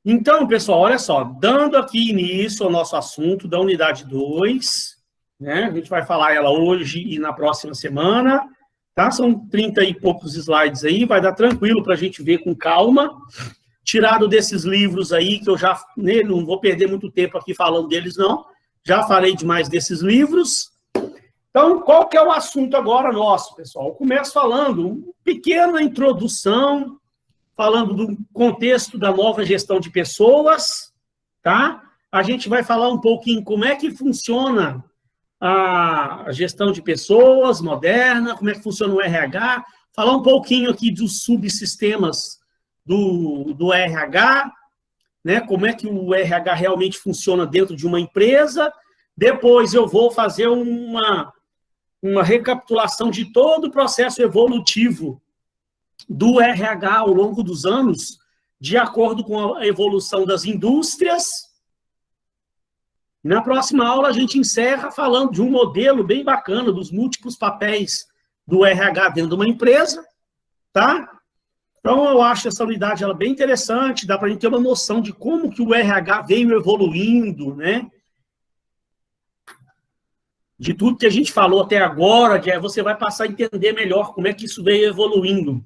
Então, pessoal, olha só, dando aqui início ao nosso assunto da unidade 2, né? A gente vai falar ela hoje e na próxima semana, tá? São 30 e poucos slides aí, vai dar tranquilo para a gente ver com calma. Tirado desses livros aí, que eu já não vou perder muito tempo aqui falando deles, não. Já falei demais desses livros. Então, qual que é o assunto agora nosso, pessoal? Eu começo falando uma pequena introdução, falando do contexto da nova gestão de pessoas, tá? A gente vai falar um pouquinho como é que funciona a gestão de pessoas moderna, como é que funciona o RH, falar um pouquinho aqui dos subsistemas do RH, né? Como é que o RH realmente funciona dentro de uma empresa. Depois eu vou fazer uma recapitulação de todo o processo evolutivo do RH ao longo dos anos, de acordo com a evolução das indústrias. Na próxima aula, a gente encerra falando de um modelo bem bacana dos múltiplos papéis do RH dentro de uma empresa, tá? Então, eu acho essa unidade ela bem interessante, dá para a gente ter uma noção de como que o RH veio evoluindo, né? De tudo que a gente falou até agora, você vai passar a entender melhor como é que isso veio evoluindo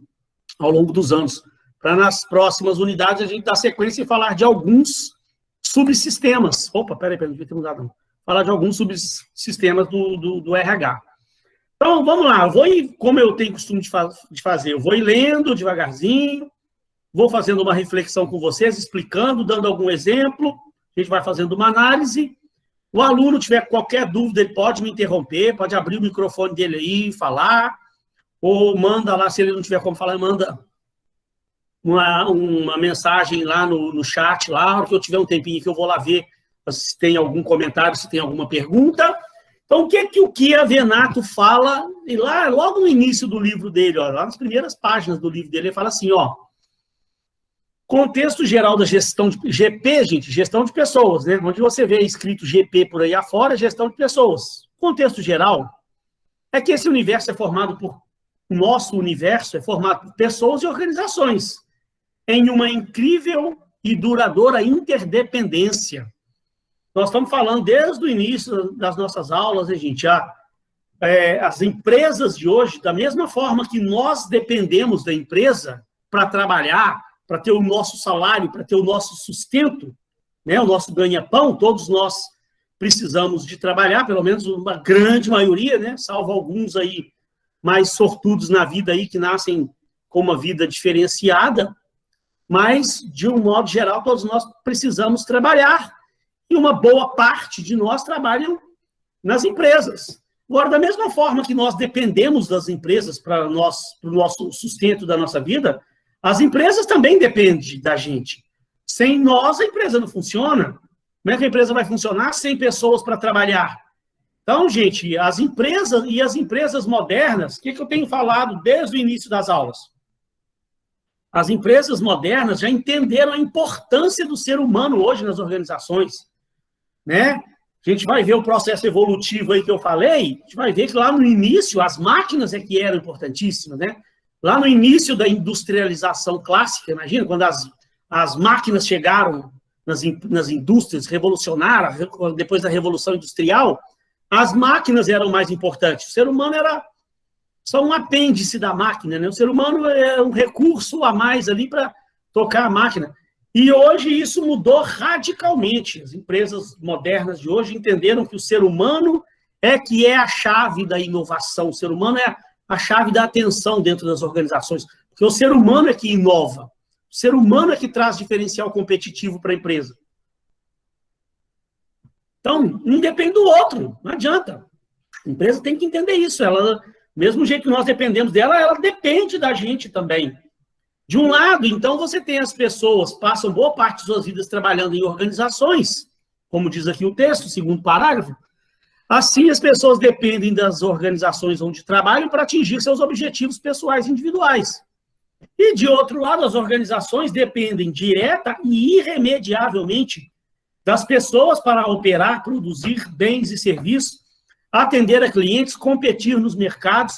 ao longo dos anos, para nas próximas unidades a gente dar sequência e falar de alguns subsistemas. Opa, peraí, não devia ter mudado não. Falar de alguns subsistemas do RH. Então, vamos lá, eu vou ir, como eu tenho costume de fazer, eu vou ir lendo devagarzinho, vou fazendo uma reflexão com vocês, explicando, dando algum exemplo, a gente vai fazendo uma análise. O aluno tiver qualquer dúvida, ele pode me interromper, pode abrir o microfone dele aí e falar, ou manda lá, se ele não tiver como falar, manda uma mensagem lá no chat, lá, na hora que eu tiver um tempinho que eu vou lá ver se tem algum comentário, se tem alguma pergunta. Então, o que a Venato fala, e lá, logo no início do livro dele, ó, lá nas primeiras páginas do livro dele, ele fala assim, ó, contexto geral da gestão de... GP, gente, gestão de pessoas, né? Onde você vê escrito GP por aí afora, gestão de pessoas. Contexto geral é que esse universo é formado por... O nosso universo é formado por pessoas e organizações em uma incrível e duradoura interdependência. Nós estamos falando desde o início das nossas aulas, né, gente? As empresas de hoje, da mesma forma que nós dependemos da empresa para trabalhar, para ter o nosso salário, para ter o nosso sustento, né, o nosso ganha-pão, todos nós precisamos de trabalhar, pelo menos uma grande maioria, né, salvo alguns aí mais sortudos na vida aí, que nascem com uma vida diferenciada, mas, de um modo geral, todos nós precisamos trabalhar, e uma boa parte de nós trabalham nas empresas. Agora, da mesma forma que nós dependemos das empresas para o nosso sustento da nossa vida, as empresas também dependem da gente. Sem nós, a empresa não funciona. Como é que a empresa vai funcionar sem pessoas para trabalhar? Então, gente, as empresas modernas, o que eu tenho falado desde o início das aulas? As empresas modernas já entenderam a importância do ser humano hoje nas organizações, né? A gente vai ver o processo evolutivo aí que eu falei, a gente vai ver que lá no início as máquinas é que eram importantíssimas, né? Lá no início da industrialização clássica, imagina, quando as máquinas chegaram nas indústrias, revolucionaram, depois da Revolução Industrial, as máquinas eram mais importantes. O ser humano era só um apêndice da máquina, né? O ser humano é um recurso a mais ali para tocar a máquina. E hoje isso mudou radicalmente. As empresas modernas de hoje entenderam que o ser humano é que é a chave da inovação. O ser humano é a chave da atenção dentro das organizações. Porque o ser humano é que inova. O ser humano é que traz diferencial competitivo para a empresa. Então, um depende do outro, não adianta. A empresa tem que entender isso. Ela, mesmo jeito que nós dependemos dela, ela depende da gente também. De um lado, então, você tem as pessoas, passam boa parte de suas vidas trabalhando em organizações, como diz aqui o texto, segundo parágrafo. Assim, as pessoas dependem das organizações onde trabalham para atingir seus objetivos pessoais e individuais. E, de outro lado, as organizações dependem direta e irremediavelmente das pessoas para operar, produzir bens e serviços, atender a clientes, competir nos mercados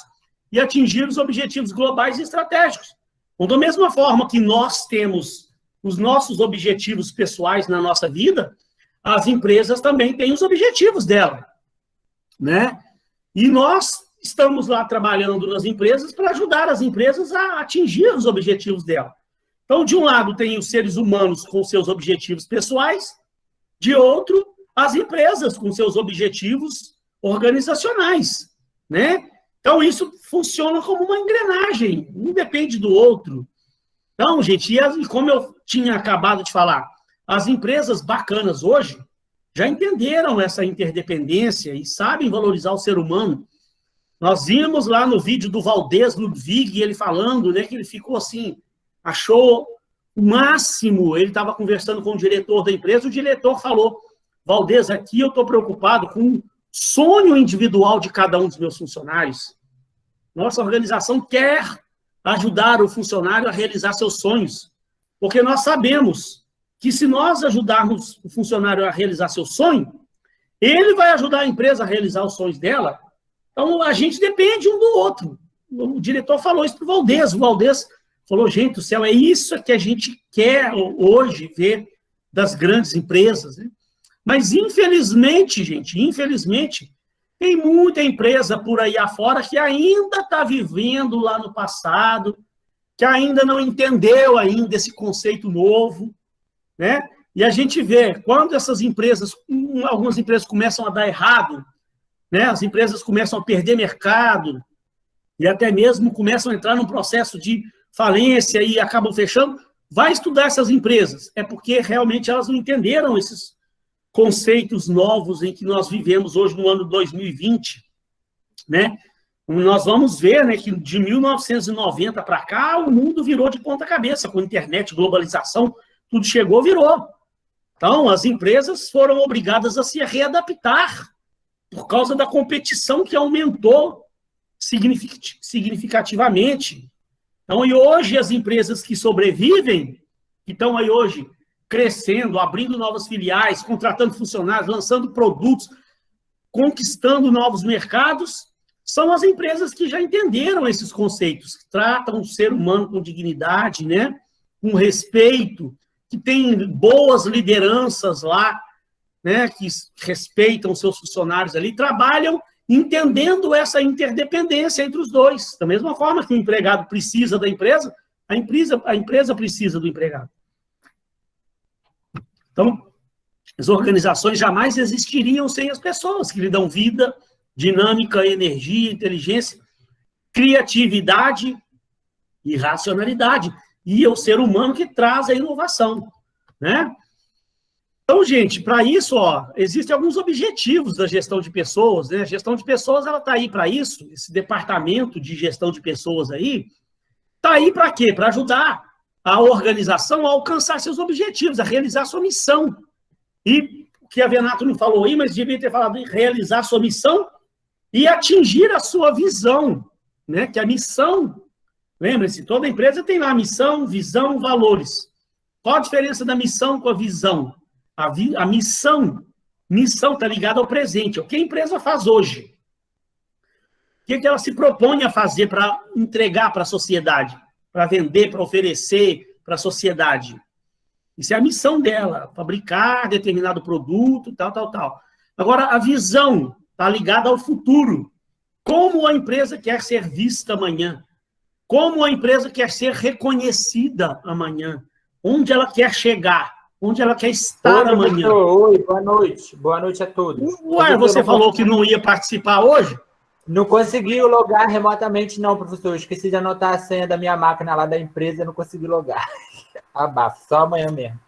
e atingir os objetivos globais e estratégicos. Então, da mesma forma que nós temos os nossos objetivos pessoais na nossa vida, as empresas também têm os objetivos dela, né? E nós estamos lá trabalhando nas empresas para ajudar as empresas a atingir os objetivos dela. Então, de um lado, tem os seres humanos com seus objetivos pessoais, de outro, as empresas com seus objetivos organizacionais, né? Então, isso funciona como uma engrenagem, um depende do outro. Então, gente, e como eu tinha acabado de falar, as empresas bacanas hoje já entenderam essa interdependência e sabem valorizar o ser humano. Nós vimos lá no vídeo do Valdez Ludwig, ele falando, né, que ele ficou assim, achou o máximo, ele estava conversando com o diretor da empresa, o diretor falou, Valdez, aqui eu estou preocupado com o sonho individual de cada um dos meus funcionários. Nossa organização quer ajudar o funcionário a realizar seus sonhos, porque nós sabemos que se nós ajudarmos o funcionário a realizar seu sonho, ele vai ajudar a empresa a realizar os sonhos dela. Então, a gente depende um do outro. O diretor falou isso para o Valdez falou, gente do céu, é isso que a gente quer hoje ver das grandes empresas, né? Mas, infelizmente, gente, tem muita empresa por aí afora que ainda está vivendo lá no passado, que ainda não entendeu ainda esse conceito novo, né? E a gente vê, quando essas empresas, algumas empresas começam a dar errado, né? As empresas começam a perder mercado e até mesmo começam a entrar num processo de falência e acabam fechando, vai estudar essas empresas. É porque realmente elas não entenderam esses conceitos novos em que nós vivemos hoje no ano 2020, né? Nós vamos ver, né, que de 1990 para cá, o mundo virou de ponta cabeça, com internet, globalização, tudo chegou, virou. Então, as empresas foram obrigadas a se readaptar por causa da competição que aumentou significativamente. Então, e hoje as empresas que sobrevivem, que estão aí hoje crescendo, abrindo novas filiais, contratando funcionários, lançando produtos, conquistando novos mercados, são as empresas que já entenderam esses conceitos, que tratam o ser humano com dignidade, né? Com respeito, que tem boas lideranças lá, né? Que respeitam seus funcionários ali, trabalham entendendo essa interdependência entre os dois. Da mesma forma que o empregado precisa da empresa, a empresa precisa do empregado. Então, as organizações jamais existiriam sem as pessoas que lhe dão vida, dinâmica, energia, inteligência, criatividade e racionalidade. E é o ser humano que traz a inovação, né? Então, gente, para isso, existem alguns objetivos da gestão de pessoas, né? A gestão de pessoas, ela está aí para isso, esse departamento de gestão de pessoas aí, está aí para quê? Para ajudar a organização a alcançar seus objetivos, a realizar sua missão. E o que a Venato não falou aí, mas devia ter falado em realizar sua missão e atingir a sua visão, né? Que a missão, lembre-se, toda empresa tem lá missão, visão, valores. Qual a diferença da missão com a visão? A missão está ligada ao presente, o que a empresa faz hoje. O que ela se propõe a fazer para entregar para a sociedade, para vender, para oferecer para a sociedade. Isso é a missão dela, fabricar determinado produto, tal. Agora, a visão está ligada ao futuro. Como a empresa quer ser vista amanhã? Como a empresa quer ser reconhecida amanhã? Onde ela quer chegar? Onde ela quer estar amanhã? Oi, boa noite. Boa noite a todos. Ué, você falou que não ia participar hoje? Não consegui logar remotamente, não, professor. Eu esqueci de anotar a senha da minha máquina lá da empresa, não consegui logar. Abafo, só amanhã mesmo.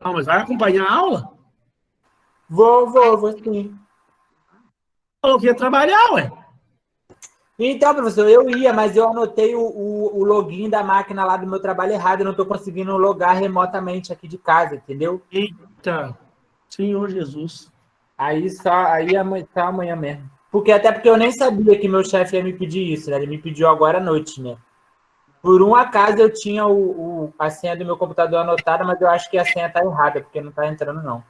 Não, mas vai acompanhar a aula? Vou sim. Falou que ia trabalhar, ué. Então, professor, eu ia, mas eu anotei o login da máquina lá do meu trabalho errado. Eu não estou conseguindo logar remotamente aqui de casa, entendeu? Eita, Senhor Jesus. Aí só amanhã mesmo. Até porque eu nem sabia que meu chefe ia me pedir isso, né? Ele me pediu agora à noite, né? Por um acaso eu tinha a senha do meu computador anotada, mas eu acho que a senha está errada, porque não está entrando, não.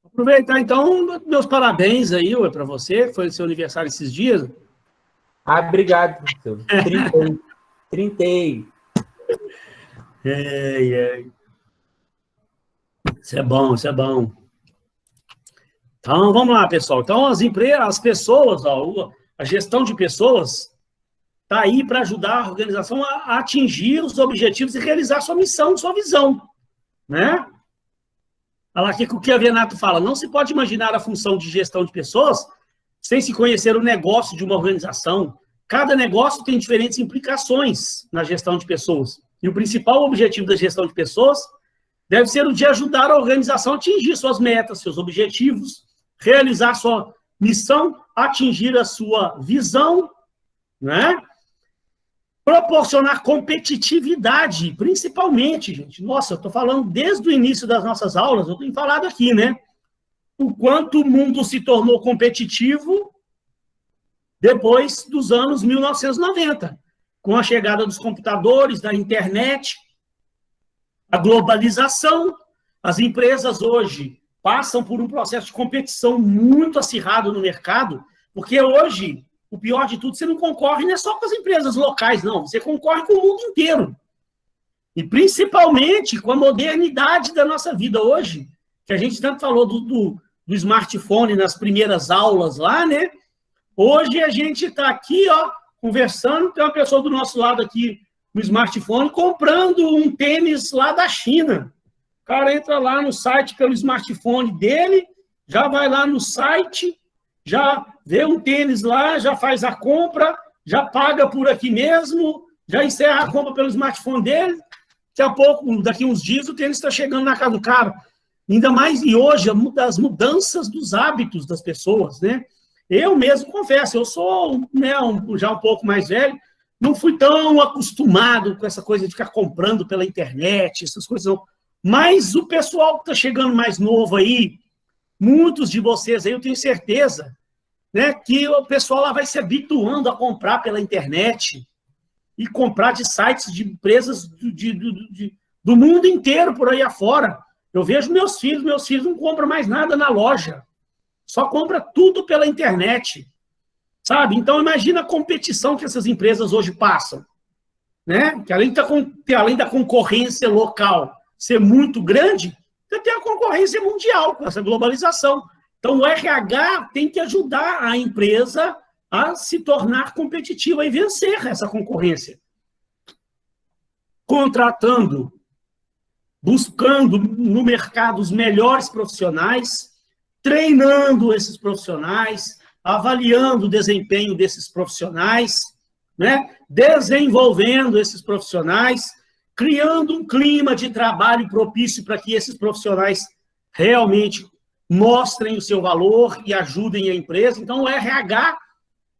Aproveitar, então, meus parabéns aí, ué, para você, que foi seu aniversário esses dias. Obrigado, professor. 30. Trintei. Isso é bom, isso é bom. Então, vamos lá, pessoal. Então, as pessoas, ó, a gestão de pessoas está aí para ajudar a organização a atingir os objetivos e realizar sua missão, sua visão, né? Olha lá o que a Venato fala. Não se pode imaginar a função de gestão de pessoas sem se conhecer o negócio de uma organização. Cada negócio tem diferentes implicações na gestão de pessoas. E o principal objetivo da gestão de pessoas deve ser o de ajudar a organização a atingir suas metas, seus objetivos, realizar sua missão, atingir a sua visão, né? Proporcionar competitividade, principalmente, gente. Nossa, eu estou falando desde o início das nossas aulas, eu tenho falado aqui, né? O quanto o mundo se tornou competitivo depois dos anos 1990, com a chegada dos computadores, da internet, a globalização. As empresas hoje passam por um processo de competição muito acirrado no mercado, porque hoje, o pior de tudo, você não concorre não é só com as empresas locais, não. Você concorre com o mundo inteiro. E principalmente com a modernidade da nossa vida hoje, que a gente tanto falou do smartphone nas primeiras aulas lá, né? Hoje a gente está aqui, ó, conversando, tem uma pessoa do nosso lado aqui no smartphone comprando um tênis lá da China. O cara entra lá no site pelo smartphone dele, já vai lá no site, já vê um tênis lá, já faz a compra, já paga por aqui mesmo, já encerra a compra pelo smartphone dele. Daqui a pouco, daqui uns dias, o tênis está chegando na casa do cara. Ainda mais, e hoje, as mudanças dos hábitos das pessoas, né? Eu mesmo confesso, eu sou, né, já um pouco mais velho, não fui tão acostumado com essa coisa de ficar comprando pela internet, essas coisas não. Mas o pessoal que está chegando mais novo aí, muitos de vocês aí, eu tenho certeza, né, que o pessoal lá vai se habituando a comprar pela internet e comprar de sites de empresas do mundo inteiro por aí afora. Eu vejo meus filhos não compram mais nada na loja, só compra tudo pela internet, sabe? Então, imagina a competição que essas empresas hoje passam, né? Que além da concorrência local ser muito grande, você tem a concorrência mundial com essa globalização. Então, o RH tem que ajudar a empresa a se tornar competitiva e vencer essa concorrência. Contratando, buscando no mercado os melhores profissionais, treinando esses profissionais, avaliando o desempenho desses profissionais, né? Desenvolvendo esses profissionais, criando um clima de trabalho propício para que esses profissionais realmente mostrem o seu valor e ajudem a empresa. Então, o RH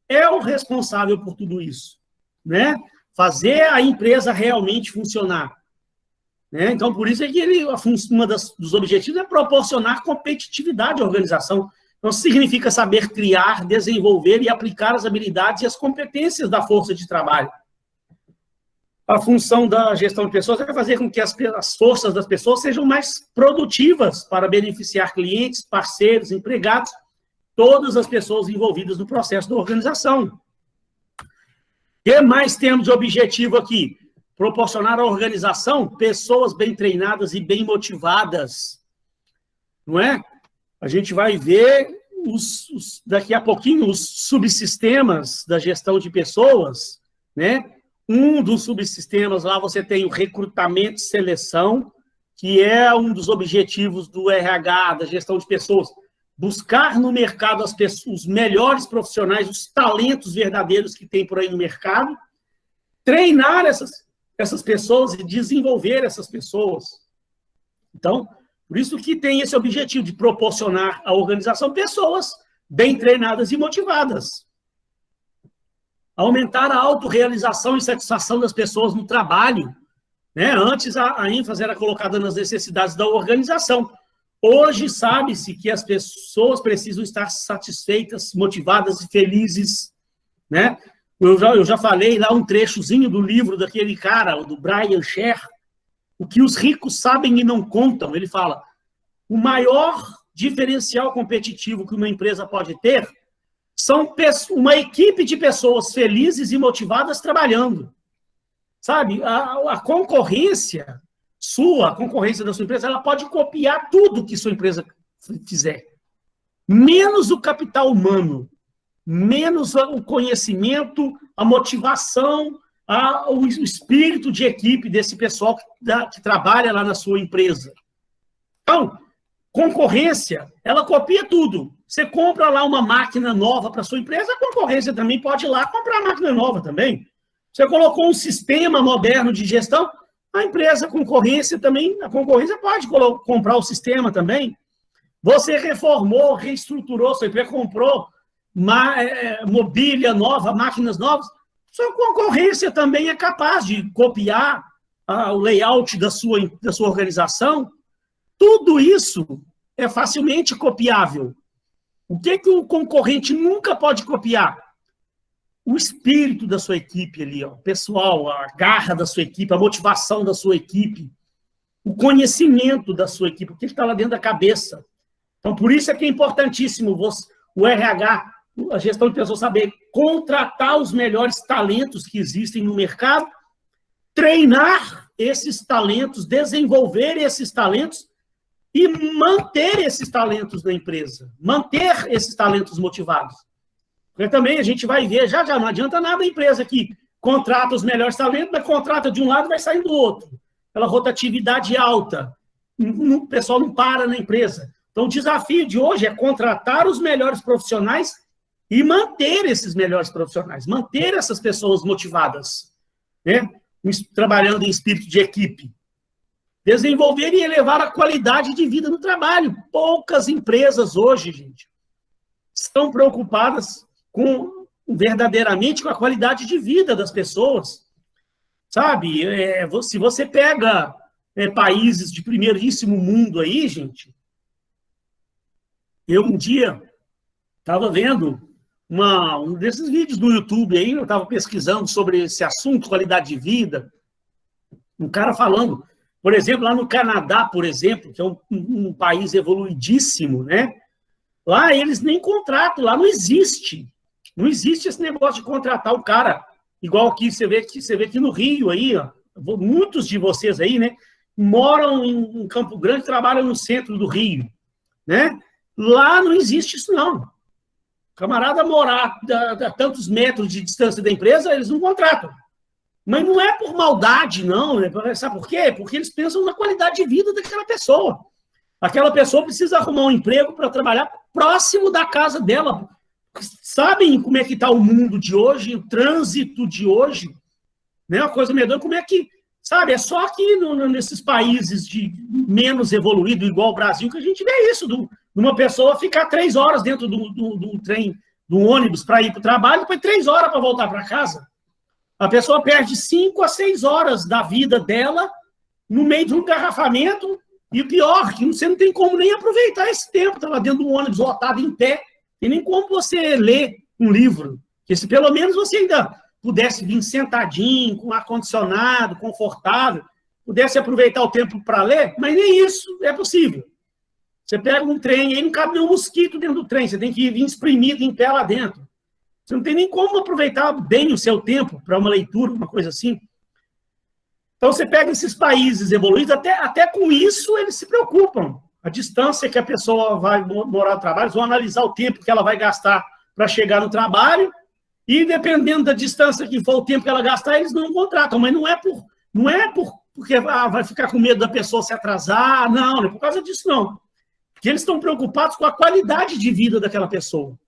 é o responsável por tudo isso, né? Fazer a empresa realmente funcionar. Né? Então, por isso é que dos objetivos é proporcionar competitividade à organização. Então, significa saber criar, desenvolver e aplicar as habilidades e as competências da força de trabalho. A função da gestão de pessoas é fazer com que as forças das pessoas sejam mais produtivas para beneficiar clientes, parceiros, empregados, todas as pessoas envolvidas no processo da organização. O que mais temos de objetivo aqui? Proporcionar à organização pessoas bem treinadas e bem motivadas. Não é? A gente vai ver, daqui a pouquinho, os subsistemas da gestão de pessoas, né? Um dos subsistemas lá, você tem o recrutamento e seleção, que é um dos objetivos do RH, da gestão de pessoas. Buscar no mercado os melhores profissionais, os talentos verdadeiros que tem por aí no mercado, treinar essas pessoas e desenvolver essas pessoas. Então, por isso que tem esse objetivo de proporcionar à organização pessoas bem treinadas e motivadas. Aumentar a autorrealização e satisfação das pessoas no trabalho. Né? Antes, a ênfase era colocada nas necessidades da organização. Hoje, sabe-se que as pessoas precisam estar satisfeitas, motivadas e felizes. Né? Eu já falei lá um trechozinho do livro daquele cara, do Brian Scher, o que os ricos sabem e não contam. Ele fala, o maior diferencial competitivo que uma empresa pode ter são uma equipe de pessoas felizes e motivadas trabalhando. sabe? A concorrência sua, a concorrência da sua empresa, ela pode copiar tudo que sua empresa fizer, menos o capital humano, menos o conhecimento, a motivação, o espírito de equipe desse pessoal que trabalha lá na sua empresa. Então, concorrência, ela copia tudo. Você compra lá uma máquina nova para sua empresa, a concorrência também pode ir lá comprar máquina nova também. Você colocou um sistema moderno de gestão, a empresa, a concorrência pode comprar o sistema também. Você reformou, reestruturou, sua empresa comprou mobília nova, máquinas novas, sua concorrência também é capaz de copiar o layout da sua organização. Tudo isso é facilmente copiável. O que o concorrente nunca pode copiar? O espírito da sua equipe ali, ó, o pessoal, a garra da sua equipe, a motivação da sua equipe, o conhecimento da sua equipe, o que está lá dentro da cabeça. Então, por isso é que é importantíssimo o RH, a gestão de pessoas, saber contratar os melhores talentos que existem no mercado, treinar esses talentos, desenvolver esses talentos e manter esses talentos na empresa, manter esses talentos motivados. Porque também a gente vai ver, já não adianta nada a empresa que contrata os melhores talentos, mas contrata de um lado e vai sair do outro. Pela rotatividade alta. O pessoal não para na empresa. Então, o desafio de hoje é contratar os melhores profissionais e manter esses melhores profissionais, manter essas pessoas motivadas, né? Trabalhando em espírito de equipe. Desenvolver e elevar a qualidade de vida no trabalho. Poucas empresas hoje, gente, estão preocupadas verdadeiramente com a qualidade de vida das pessoas. Sabe? Se você pega países de primeiríssimo mundo aí, gente, eu um dia estava vendo um desses vídeos do YouTube aí, eu estava pesquisando sobre esse assunto, qualidade de vida, um cara falando, por exemplo, lá no Canadá, por exemplo, que é um país evoluidíssimo, né? Lá eles nem contratam, lá não existe esse negócio de contratar o cara, igual aqui, você vê aqui no Rio, aí, ó, muitos de vocês aí, né, moram em Campo Grande, trabalham no centro do Rio, né? Lá não existe isso, não. O camarada morar a tantos metros de distância da empresa, eles não contratam. Mas não é por maldade, não. Né? Sabe por quê? Porque eles pensam na qualidade de vida daquela pessoa. Aquela pessoa precisa arrumar um emprego para trabalhar próximo da casa dela. Sabem como é que está o mundo de hoje, o trânsito de hoje? Né? Uma coisa medonha, como é que... Sabe, é só aqui nesses países de menos evoluído, igual o Brasil, que a gente vê isso, de uma pessoa ficar 3 horas dentro do trem, do ônibus para ir para o trabalho, depois 3 horas para voltar para casa. A pessoa perde 5 a 6 horas da vida dela no meio de um engarrafamento, e o pior, que você não tem como nem aproveitar esse tempo, está lá dentro do ônibus lotado em pé, tem nem como você ler um livro, porque se pelo menos você ainda pudesse vir sentadinho, com ar-condicionado, confortável, pudesse aproveitar o tempo para ler, mas nem isso é possível. Você pega um trem, aí não cabe nenhum mosquito dentro do trem, você tem que vir espremido em pé lá dentro. Você não tem nem como aproveitar bem o seu tempo para uma leitura, uma coisa assim. Então, você pega esses países evoluídos, até com isso eles se preocupam. A distância que a pessoa vai morar no trabalho, eles vão analisar o tempo que ela vai gastar para chegar no trabalho, e dependendo da distância que for o tempo que ela gastar, eles não contratam. Mas não é porque vai ficar com medo da pessoa se atrasar, não é por causa disso, não. Porque eles estão preocupados com a qualidade de vida daquela pessoa.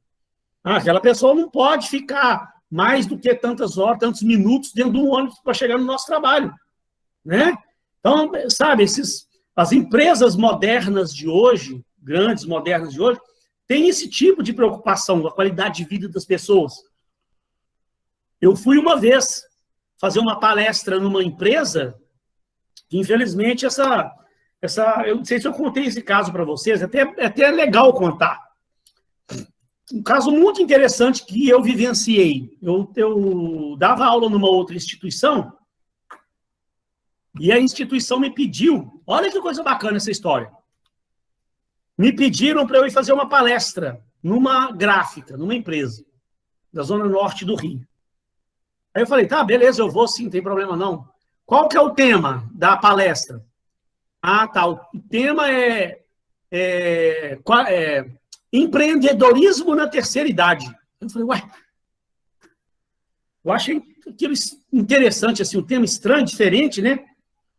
Aquela pessoa não pode ficar mais do que tantas horas, tantos minutos dentro de um ônibus para chegar no nosso trabalho. Né? Então, sabe, as empresas modernas de hoje, grandes modernas de hoje, têm esse tipo de preocupação com a qualidade de vida das pessoas. Eu fui uma vez fazer uma palestra numa empresa que, infelizmente, eu não sei se eu contei esse caso para vocês, é até legal contar. Um caso muito interessante que eu vivenciei. Eu dava aula numa outra instituição e a instituição me pediu, olha que coisa bacana essa história, me pediram para eu ir fazer uma palestra numa gráfica, numa empresa da Zona Norte do Rio. Aí eu falei, tá, beleza, eu vou sim, não tem problema não. Qual que é o tema da palestra? Ah, tá, o tema é empreendedorismo na terceira idade. Eu falei, ué, eu achei aquilo interessante, assim, um tema estranho, diferente, né?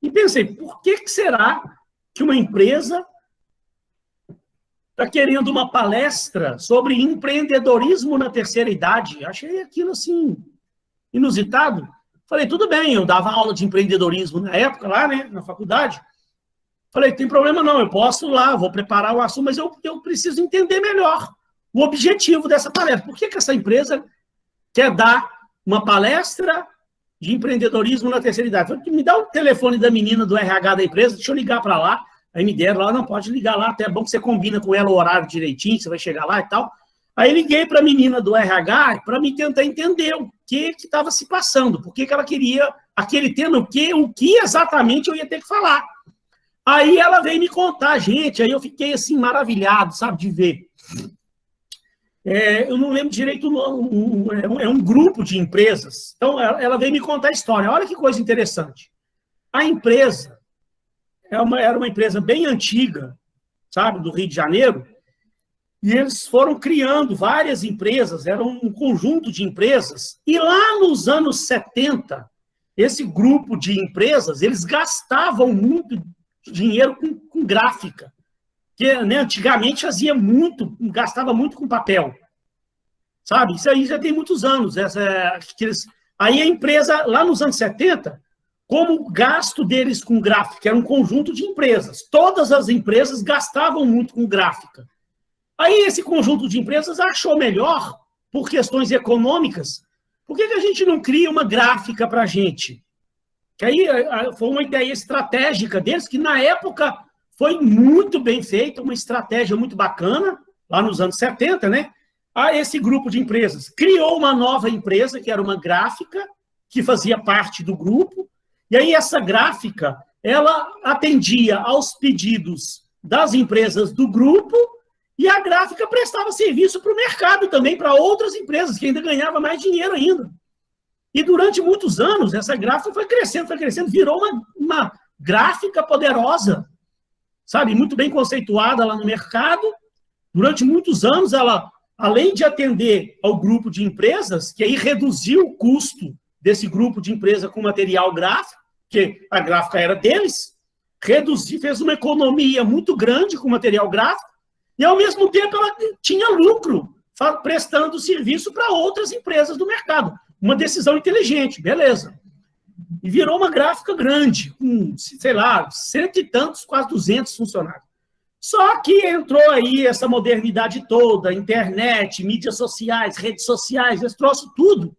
E pensei, por que será que uma empresa está querendo uma palestra sobre empreendedorismo na terceira idade? Achei aquilo, assim, inusitado. Falei, tudo bem, eu dava aula de empreendedorismo na época, lá, né, na faculdade. Falei, tem problema não, eu posso lá, vou preparar o assunto, mas eu preciso entender melhor o objetivo dessa palestra. Por que essa empresa quer dar uma palestra de empreendedorismo na terceira idade? Falei, me dá o telefone da menina do RH da empresa, deixa eu ligar para lá. Aí me deram lá, não pode ligar lá, até é bom que você combina com ela o horário direitinho, você vai chegar lá e tal. Aí liguei para a menina do RH para me tentar entender o que estava se passando, por que ela queria aquele tema, o que exatamente eu ia ter que falar. Aí ela veio me contar, gente, aí eu fiquei assim maravilhado, sabe, de ver. Eu não lembro direito, é um grupo de empresas. Então, ela veio me contar a história. Olha que coisa interessante. A empresa era uma empresa bem antiga, sabe, do Rio de Janeiro, e eles foram criando várias empresas, era um conjunto de empresas, e lá nos anos 70, esse grupo de empresas, eles gastavam muito dinheiro com gráfica, que, né, antigamente gastava muito com papel, sabe? Isso aí já tem muitos anos. Aí a empresa, lá nos anos 70, como o gasto deles com gráfica era um conjunto de empresas, todas as empresas gastavam muito com gráfica. Aí esse conjunto de empresas achou melhor, por questões econômicas, por que a gente não cria uma gráfica para a gente? Que aí foi uma ideia estratégica deles, que na época foi muito bem feita, uma estratégia muito bacana, lá nos anos 70, né? Esse grupo de empresas criou uma nova empresa, que era uma gráfica, que fazia parte do grupo, e aí essa gráfica, ela atendia aos pedidos das empresas do grupo, e a gráfica prestava serviço para o mercado também, para outras empresas, que ainda ganhavam mais dinheiro ainda. E durante muitos anos, essa gráfica foi crescendo, virou uma gráfica poderosa, sabe? Muito bem conceituada lá no mercado. Durante muitos anos, ela, além de atender ao grupo de empresas, que aí reduziu o custo desse grupo de empresa com material gráfico, que a gráfica era deles, fez uma economia muito grande com material gráfico, e ao mesmo tempo ela tinha lucro, prestando serviço para outras empresas do mercado. Uma decisão inteligente, beleza. E virou uma gráfica grande, com, sei lá, 100 e tantos, quase 200 funcionários. Só que entrou aí essa modernidade toda, internet, mídias sociais, redes sociais, esse troço tudo.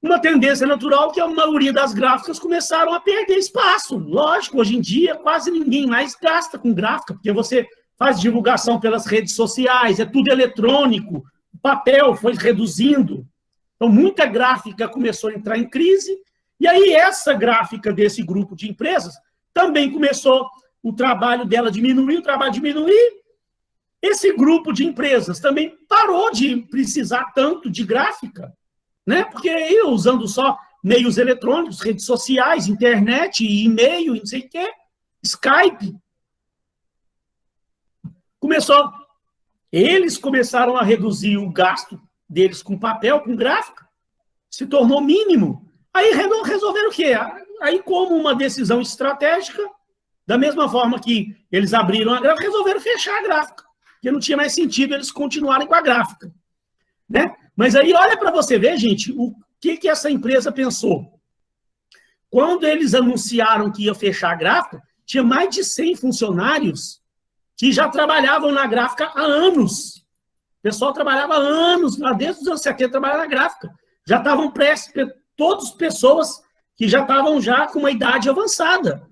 Uma tendência natural que a maioria das gráficas começaram a perder espaço. Lógico, hoje em dia quase ninguém mais gasta com gráfica, porque você faz divulgação pelas redes sociais, é tudo eletrônico, o papel foi reduzindo. Então, muita gráfica começou a entrar em crise, e aí essa gráfica desse grupo de empresas também começou o trabalho dela diminuir, Esse grupo de empresas também parou de precisar tanto de gráfica, né? Porque aí, usando só meios eletrônicos, redes sociais, internet, e-mail, não sei o quê, Skype, eles começaram a reduzir o gasto deles com papel, com gráfica, se tornou mínimo. Aí resolveram o quê? Aí, como uma decisão estratégica, da mesma forma que eles abriram a gráfica, resolveram fechar a gráfica, porque não tinha mais sentido eles continuarem com a gráfica, né? Mas aí, olha para você ver, gente, o que essa empresa pensou. Quando eles anunciaram que ia fechar a gráfica, tinha mais de 100 funcionários que já trabalhavam na gráfica há anos. O pessoal trabalhava há anos, desde os anos 70, trabalhava na gráfica. Já estavam todas pessoas que já estavam já com uma idade avançada,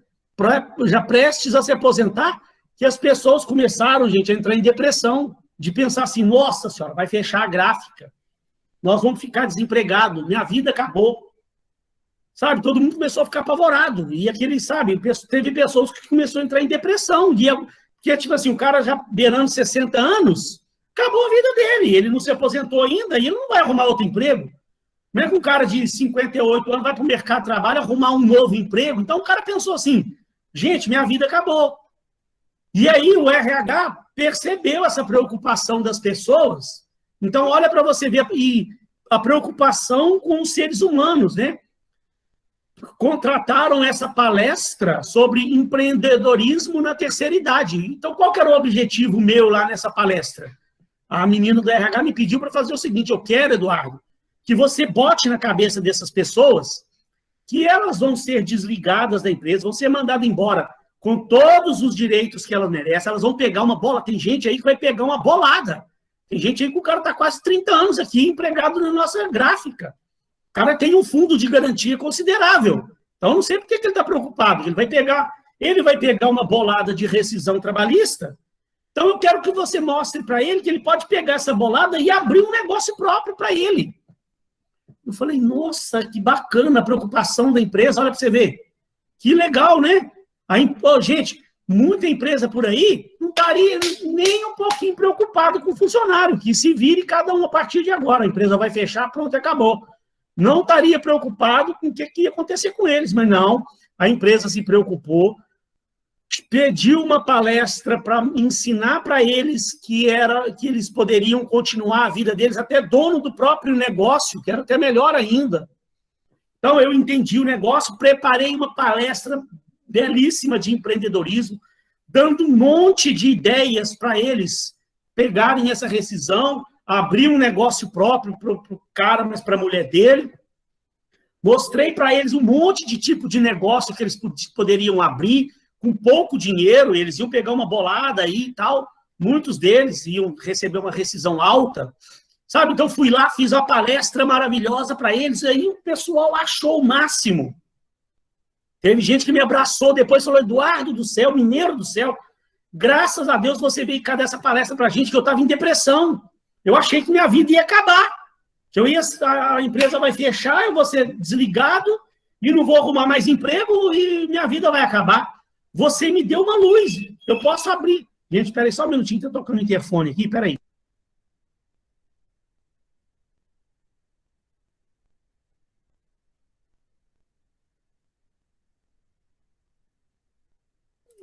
já prestes a se aposentar, que as pessoas começaram, gente, a entrar em depressão, de pensar assim, nossa senhora, vai fechar a gráfica, nós vamos ficar desempregados, minha vida acabou. Sabe, todo mundo começou a ficar apavorado. E aquele, sabe, teve pessoas que começaram a entrar em depressão, porque, tipo assim, o cara já beirando 60 anos, acabou a vida dele, ele não se aposentou ainda, e ele não vai arrumar outro emprego. Não é que um cara de 58 anos vai para o mercado de trabalho arrumar um novo emprego. Então, o cara pensou assim, gente, minha vida acabou. E aí o RH percebeu essa preocupação das pessoas. Então, olha para você ver e a preocupação com os seres humanos, né? Contrataram essa palestra sobre empreendedorismo na terceira idade. Então, qual que era o objetivo meu lá nessa palestra? A menina do RH me pediu para fazer o seguinte, eu quero, Eduardo, que você bote na cabeça dessas pessoas que elas vão ser desligadas da empresa, vão ser mandadas embora com todos os direitos que elas merecem, elas vão pegar uma bola. Tem gente aí que vai pegar uma bolada. Tem gente aí que o cara está quase 30 anos aqui, empregado na nossa gráfica. O cara tem um fundo de garantia considerável. Então, não sei por que ele está preocupado. Ele vai pegar uma bolada de rescisão trabalhista. Então, eu quero que você mostre para ele que ele pode pegar essa bolada e abrir um negócio próprio para ele. Eu falei, nossa, que bacana a preocupação da empresa. Olha para você ver. Que legal, né? Gente, muita empresa por aí não estaria nem um pouquinho preocupado com o funcionário, que se vire cada um a partir de agora. A empresa vai fechar, pronto, acabou. Não estaria preocupado com o que ia acontecer com eles, mas não. A empresa se preocupou, pediu uma palestra para ensinar para eles que eles poderiam continuar a vida deles, até dono do próprio negócio, que era até melhor ainda. Então, eu entendi o negócio, preparei uma palestra belíssima de empreendedorismo, dando um monte de ideias para eles pegarem essa rescisão, abrir um negócio próprio para o cara, mas para a mulher dele. Mostrei para eles um monte de tipo de negócio que eles poderiam abrir, com pouco dinheiro, eles iam pegar uma bolada aí e tal, muitos deles iam receber uma rescisão alta, sabe? Então, fui lá, fiz uma palestra maravilhosa para eles, e aí o pessoal achou o máximo. Teve gente que me abraçou depois e falou, Eduardo do céu, mineiro do céu, graças a Deus você veio cá dessa palestra para a gente, que eu estava em depressão. Eu achei que minha vida ia acabar, que a empresa vai fechar, eu vou ser desligado e não vou arrumar mais emprego e minha vida vai acabar. Você me deu uma luz, eu posso abrir. Gente, espera aí só um minutinho, estou tocando o interfone aqui, espera aí.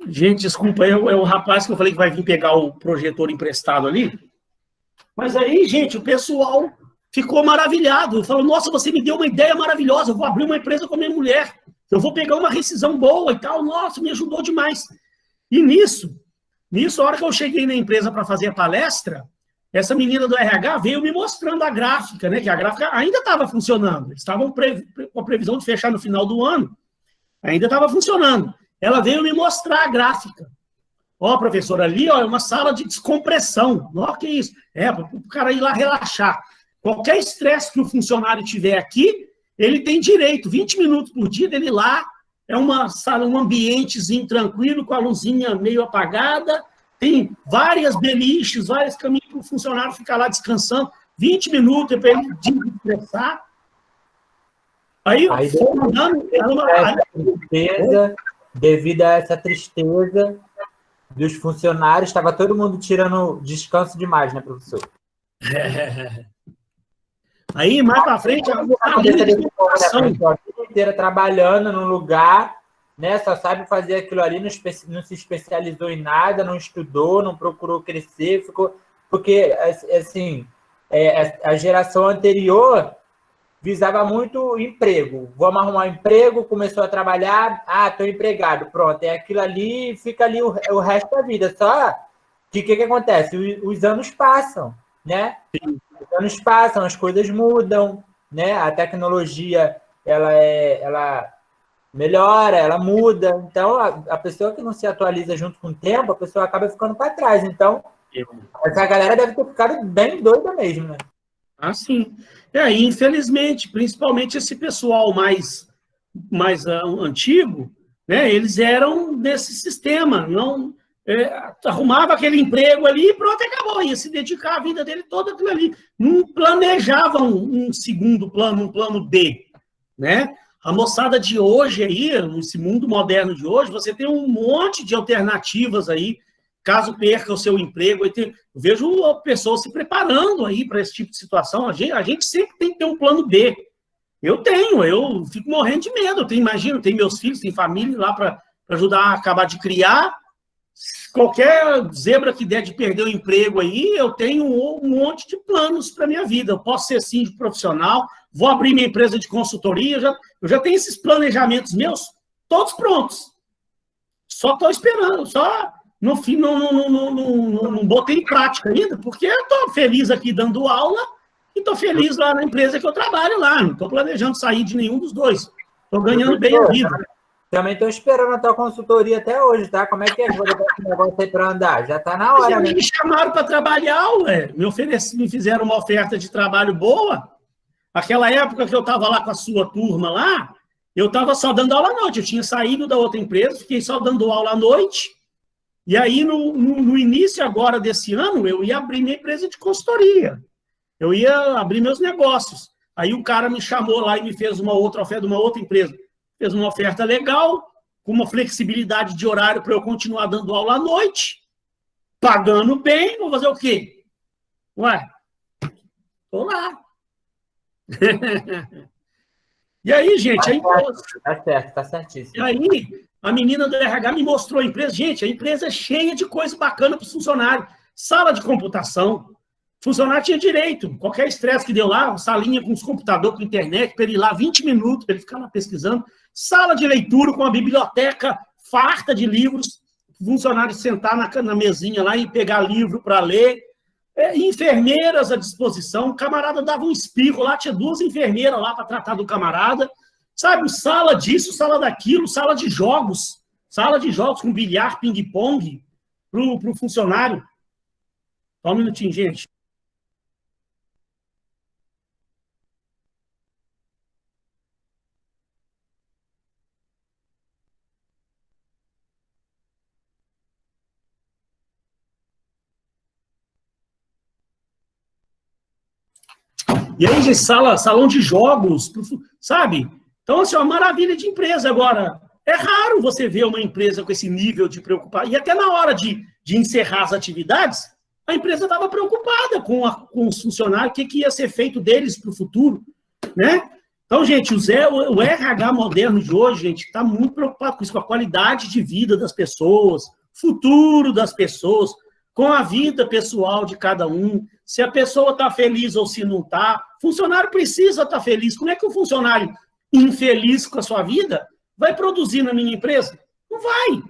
Gente, desculpa, é o rapaz que eu falei que vai vir pegar o projetor emprestado ali. Mas aí, gente, o pessoal ficou maravilhado. Falou, nossa, você me deu uma ideia maravilhosa, eu vou abrir uma empresa com a minha mulher, eu vou pegar uma rescisão boa e tal. Nossa, me ajudou demais. E nisso, a hora que eu cheguei na empresa para fazer a palestra, essa menina do RH veio me mostrando a gráfica, né? Que a gráfica ainda estava funcionando. Eles estavam com a previsão de fechar no final do ano. Ainda estava funcionando. Ela veio me mostrar a gráfica. Ó, professor, ali ó, é uma sala de descompressão. Ó, que isso? É, para o cara ir lá relaxar. Qualquer estresse que o funcionário tiver aqui, ele tem direito, 20 minutos por dia dele ir lá, é uma sala, um ambientezinho tranquilo, com a luzinha meio apagada, tem várias beliches, vários caminhos para o funcionário ficar lá descansando, 20 minutos para ele desestressar. Aí devido a essa tristeza dos funcionários, estava todo mundo tirando descanso demais, né, professor? Aí, mais para frente, a vida inteira trabalhando num lugar, né, só sabe fazer aquilo ali, não se especializou em nada, não estudou, não procurou crescer, ficou... Porque, assim, a geração anterior visava muito emprego. Vamos arrumar um emprego, começou a trabalhar, estou empregado, pronto. É aquilo ali, fica ali o resto da vida. Só que o que acontece? Os anos passam, né? Os anos passam, as coisas mudam, né? A tecnologia, ela melhora, ela muda. Então, a pessoa que não se atualiza junto com o tempo, a pessoa acaba ficando para trás. Então, essa galera deve ter ficado bem doida mesmo, né? Ah, sim. E infelizmente, principalmente esse pessoal mais antigo, né, eles eram desse sistema, não arrumava aquele emprego ali e pronto, acabou, ia se dedicar a vida dele toda aquilo ali. Não planejavam um segundo plano, um plano B, né? A moçada de hoje aí, nesse mundo moderno de hoje, você tem um monte de alternativas aí, caso perca o seu emprego. Eu vejo pessoas se preparando aí para esse tipo de situação. A gente sempre tem que ter um plano B, Eu fico morrendo de medo. Imagina, tem meus filhos, tem família lá para ajudar a acabar de criar. Qualquer zebra que der de perder o emprego aí, eu tenho um monte de planos para minha vida. Eu posso ser síndico profissional, vou abrir minha empresa de consultoria, eu já tenho esses planejamentos meus todos prontos. Só estou esperando, só no fim não botei em prática ainda, porque eu estou feliz aqui dando aula e estou feliz lá na empresa que eu trabalho lá. Não estou planejando sair de nenhum dos dois. Estou ganhando bem a vida. Também estou esperando a tua consultoria até hoje, tá? Como é que vou botar esse negócio aí para andar? Já está na hora, né? Me chamaram para trabalhar, ué. Me fizeram uma oferta de trabalho boa. Aquela época que eu estava lá com a sua turma lá, eu estava só dando aula à noite. Eu tinha saído da outra empresa, fiquei só dando aula à noite. E aí, no início agora desse ano, eu ia abrir minha empresa de consultoria. Eu ia abrir meus negócios. Aí o cara me chamou lá e me fez uma outra oferta de uma outra empresa. Fez uma oferta legal, com uma flexibilidade de horário para eu continuar dando aula à noite, pagando bem, vou fazer o quê? Ué, estou lá. E aí, gente... Tá certo, tá certíssimo. E aí, a menina do RH me mostrou a empresa. Gente, a empresa é cheia de coisa bacana para os funcionários. Sala de computação. O funcionário tinha direito. Qualquer estresse que deu lá, salinha com os computadores, com internet, para ele ir lá 20 minutos, para ele ficar lá pesquisando. Sala de leitura com a biblioteca farta de livros. O funcionário sentar na mesinha lá e pegar livro para ler. Enfermeiras à disposição. O camarada dava um espirro lá, tinha 2 enfermeiras lá para tratar do camarada. Sabe, sala disso, sala daquilo, sala de jogos com bilhar, ping-pong pro funcionário. Só um minutinho, gente. E aí, gente, salão de jogos, sabe? Então, assim, é uma maravilha de empresa. Agora, é raro você ver uma empresa com esse nível de preocupação. E até na hora de encerrar as atividades, a empresa estava preocupada com os funcionários, o que ia ser feito deles para o futuro, né? Então, gente, o RH moderno de hoje, gente, está muito preocupado com isso, com a qualidade de vida das pessoas, futuro das pessoas, com a vida pessoal de cada um, se a pessoa está feliz ou se não está. Funcionário precisa estar feliz. Como é que um funcionário infeliz com a sua vida vai produzir na minha empresa? Não vai.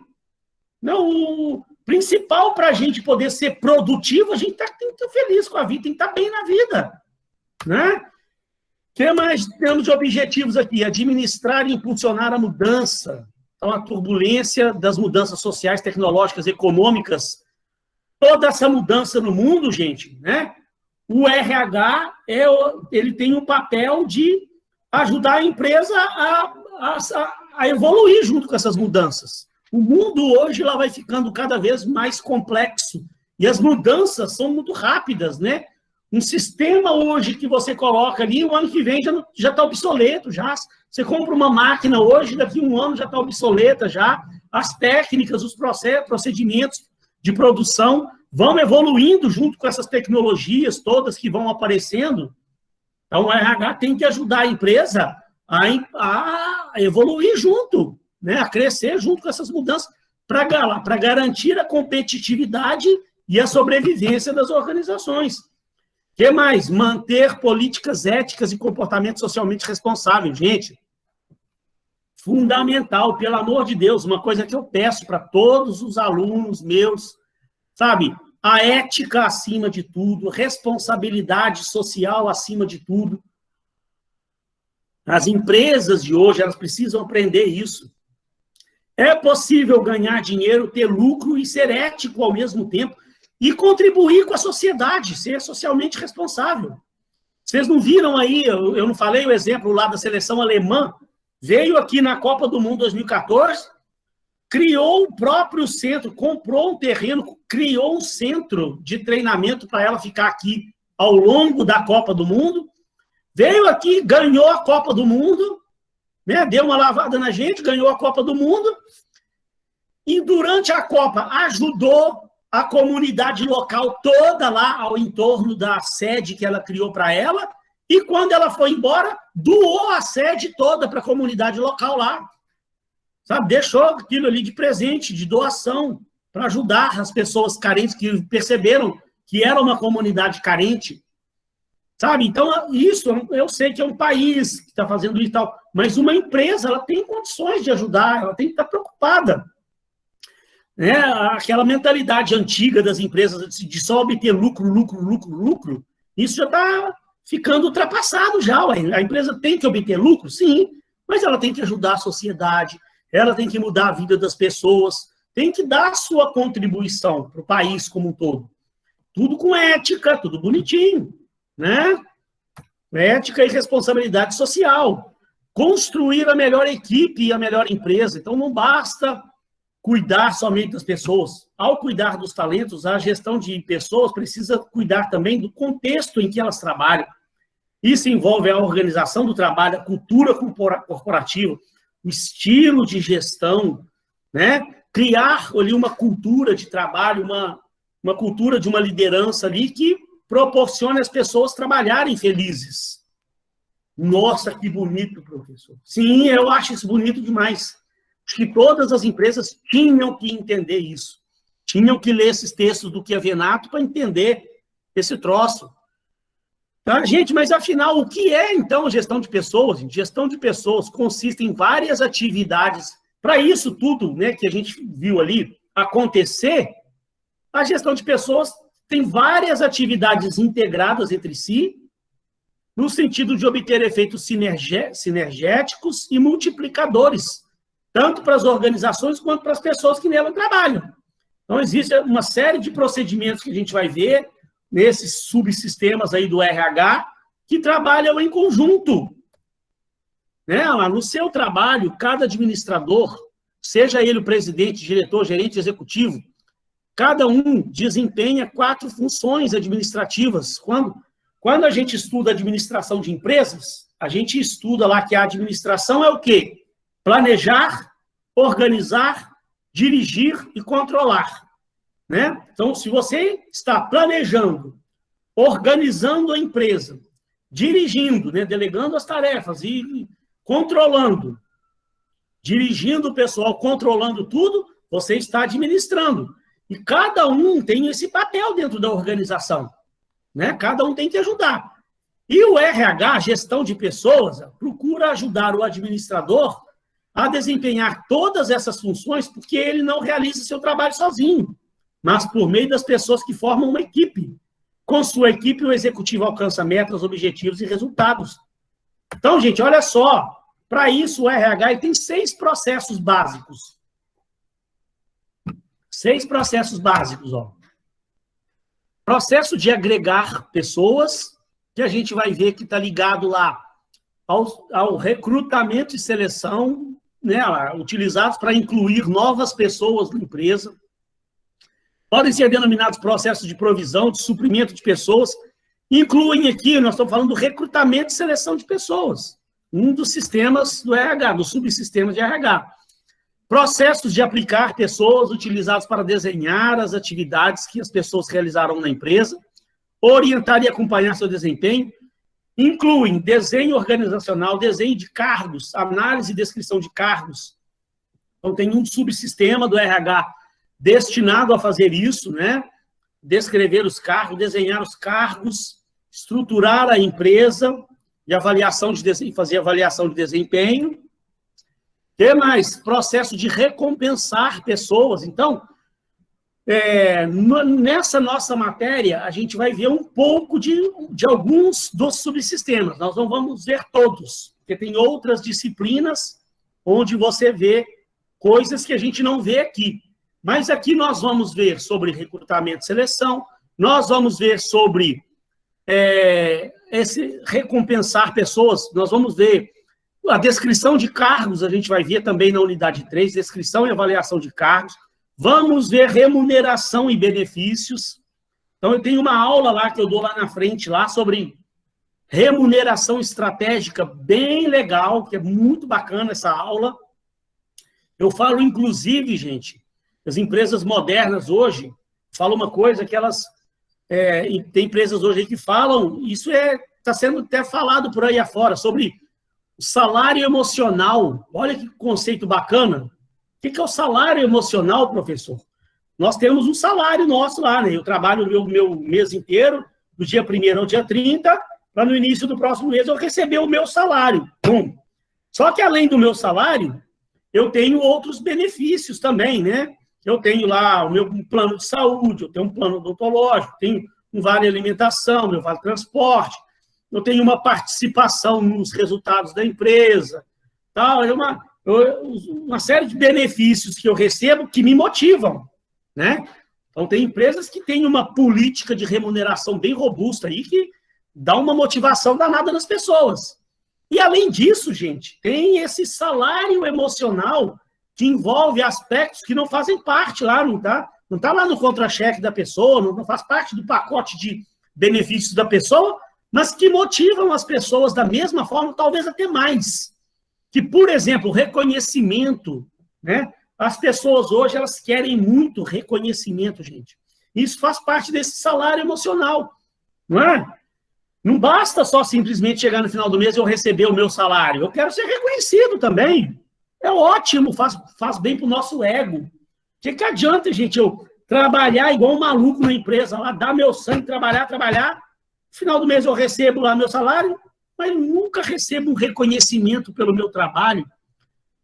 Não, o principal para a gente poder ser produtivo, a gente tem que estar feliz com a vida, tem que estar bem na vida. Né? O que mais temos de objetivos aqui? Administrar e impulsionar a mudança. Então, a turbulência das mudanças sociais, tecnológicas, econômicas, toda essa mudança no mundo, gente, né? O RH, ele tem um papel de ajudar a empresa a evoluir junto com essas mudanças. O mundo hoje lá vai ficando cada vez mais complexo e as mudanças são muito rápidas, né? Um sistema hoje que você coloca ali, o ano que vem já está obsoleto, já. Você compra uma máquina hoje, daqui a um ano já está obsoleta, já. As técnicas, os procedimentos de produção vão evoluindo junto com essas tecnologias todas que vão aparecendo. Então, o RH tem que ajudar a empresa a evoluir junto, né? A crescer junto com essas mudanças para garantir a competitividade e a sobrevivência das organizações. O que mais? Manter políticas éticas e comportamento socialmente responsável. Gente, fundamental, pelo amor de Deus, uma coisa que eu peço para todos os alunos meus, sabe? A ética acima de tudo, responsabilidade social acima de tudo. As empresas de hoje, elas precisam aprender isso. É possível ganhar dinheiro, ter lucro e ser ético ao mesmo tempo e contribuir com a sociedade, ser socialmente responsável. Vocês não viram aí, eu não falei o exemplo lá da seleção alemã, veio aqui na Copa do Mundo 2014, criou o próprio centro, comprou um terreno, criou um centro de treinamento para ela ficar aqui ao longo da Copa do Mundo, veio aqui, ganhou a Copa do Mundo, né? Deu uma lavada na gente, ganhou a Copa do Mundo, e durante a Copa ajudou a comunidade local toda lá ao entorno da sede que ela criou para ela, E quando ela foi embora, doou a sede toda para a comunidade local lá. Sabe? Deixou aquilo ali de presente, de doação, para ajudar as pessoas carentes que perceberam que era uma comunidade carente. Sabe? Então, isso, eu sei que é um país que está fazendo isso e tal, mas uma empresa, ela tem condições de ajudar, ela tem que estar preocupada. Né? Aquela mentalidade antiga das empresas de só obter lucro, isso já está ficando ultrapassado já. A empresa tem que obter lucro, sim, mas ela tem que ajudar a sociedade, ela tem que mudar a vida das pessoas, tem que dar a sua contribuição para o país como um todo. Tudo com ética, tudo bonitinho, né? Ética e responsabilidade social. Construir a melhor equipe e a melhor empresa. Então, não basta cuidar somente das pessoas. Ao cuidar dos talentos, a gestão de pessoas precisa cuidar também do contexto em que elas trabalham. Isso envolve a organização do trabalho, a cultura corporativa, o estilo de gestão, né? Criar ali uma cultura de trabalho, uma cultura de uma liderança ali que proporcione às pessoas trabalharem felizes. Nossa, que bonito, professor. Sim, eu acho isso bonito demais. Acho que todas as empresas tinham que entender isso. Tinham que ler esses textos do Chiavenato para entender esse troço. Tá, gente, mas afinal, o que é, então, gestão de pessoas? Gestão de pessoas consiste em várias atividades. Para isso tudo, né, que a gente viu ali acontecer, a gestão de pessoas tem várias atividades integradas entre si, no sentido de obter efeitos sinergéticos e multiplicadores, tanto para as organizações quanto para as pessoas que nela trabalham. Então, existe uma série de procedimentos que a gente vai ver nesses subsistemas aí do RH, que trabalham em conjunto. Né? No seu trabalho, cada administrador, seja ele o presidente, diretor, gerente executivo, cada um desempenha 4 funções administrativas. Quando a gente estuda administração de empresas, a gente estuda lá que a administração é o quê? Planejar, organizar, dirigir e controlar. Né? Então, se você está planejando, organizando a empresa, dirigindo, né, delegando as tarefas e controlando, dirigindo o pessoal, controlando tudo, você está administrando. E cada um tem esse papel dentro da organização. Né? Cada um tem que ajudar. E o RH, gestão de pessoas, procura ajudar o administrador a desempenhar todas essas funções, porque ele não realiza seu trabalho sozinho, mas por meio das pessoas que formam uma equipe. Com sua equipe, o executivo alcança metas, objetivos e resultados. Então, gente, olha só, para isso o RH tem 6 processos básicos. 6 processos básicos, ó. Processo de agregar pessoas, que a gente vai ver que está ligado lá ao recrutamento e seleção, né, utilizados para incluir novas pessoas na empresa. Podem ser denominados processos de provisão, de suprimento de pessoas. Incluem aqui, nós estamos falando do recrutamento e seleção de pessoas. Um dos sistemas do RH, dos subsistemas de RH. Processos de aplicar pessoas utilizados para desenhar as atividades que as pessoas realizaram na empresa, orientar e acompanhar seu desempenho. Incluem desenho organizacional, desenho de cargos, análise e descrição de cargos. Então, tem um subsistema do RH destinado a fazer isso, né? Descrever os cargos, desenhar os cargos, estruturar a empresa e fazer avaliação de desempenho. O que mais? Processo de recompensar pessoas. Então, nessa nossa matéria, a gente vai ver um pouco de alguns dos subsistemas. Nós não vamos ver todos, porque tem outras disciplinas onde você vê coisas que a gente não vê aqui. Mas aqui nós vamos ver sobre recrutamento e seleção, nós vamos ver sobre esse recompensar pessoas, nós vamos ver a descrição de cargos, a gente vai ver também na unidade 3, descrição e avaliação de cargos, vamos ver remuneração e benefícios. Então, eu tenho uma aula lá que eu dou lá na frente, lá sobre remuneração estratégica, bem legal, que é muito bacana essa aula. Eu falo, inclusive, gente, as empresas modernas hoje falam uma coisa que elas... tem empresas hoje aí que falam, isso é está sendo até falado por aí afora, sobre o salário emocional. Olha que conceito bacana. O que é o salário emocional, professor? Nós temos um salário nosso lá, né? Eu trabalho o meu mês inteiro, do dia 1º ao dia 30, para no início do próximo mês eu receber o meu salário. Bom, só que além do meu salário, eu tenho outros benefícios também, né? Eu tenho lá o meu plano de saúde, eu tenho um plano odontológico, tenho um vale alimentação, meu vale transporte, eu tenho uma participação nos resultados da empresa, tal, uma série de benefícios que eu recebo que me motivam, né? Então, tem empresas que têm uma política de remuneração bem robusta aí, que dá uma motivação danada nas pessoas. E, além disso, gente, tem esse salário emocional que envolve aspectos que não fazem parte lá, não tá lá no contra-cheque da pessoa, não faz parte do pacote de benefícios da pessoa, mas que motivam as pessoas da mesma forma, talvez até mais. Que, por exemplo, reconhecimento, né? As pessoas hoje, elas querem muito reconhecimento, gente. Isso faz parte desse salário emocional, não é? Não basta só simplesmente chegar no final do mês e eu receber o meu salário. Eu quero ser reconhecido também. É ótimo, faz bem para o nosso ego. O que adianta, gente, eu trabalhar igual um maluco na empresa, lá, dar meu sangue, trabalhar. No final do mês eu recebo lá meu salário, mas nunca recebo um reconhecimendo pelo meu trabalho.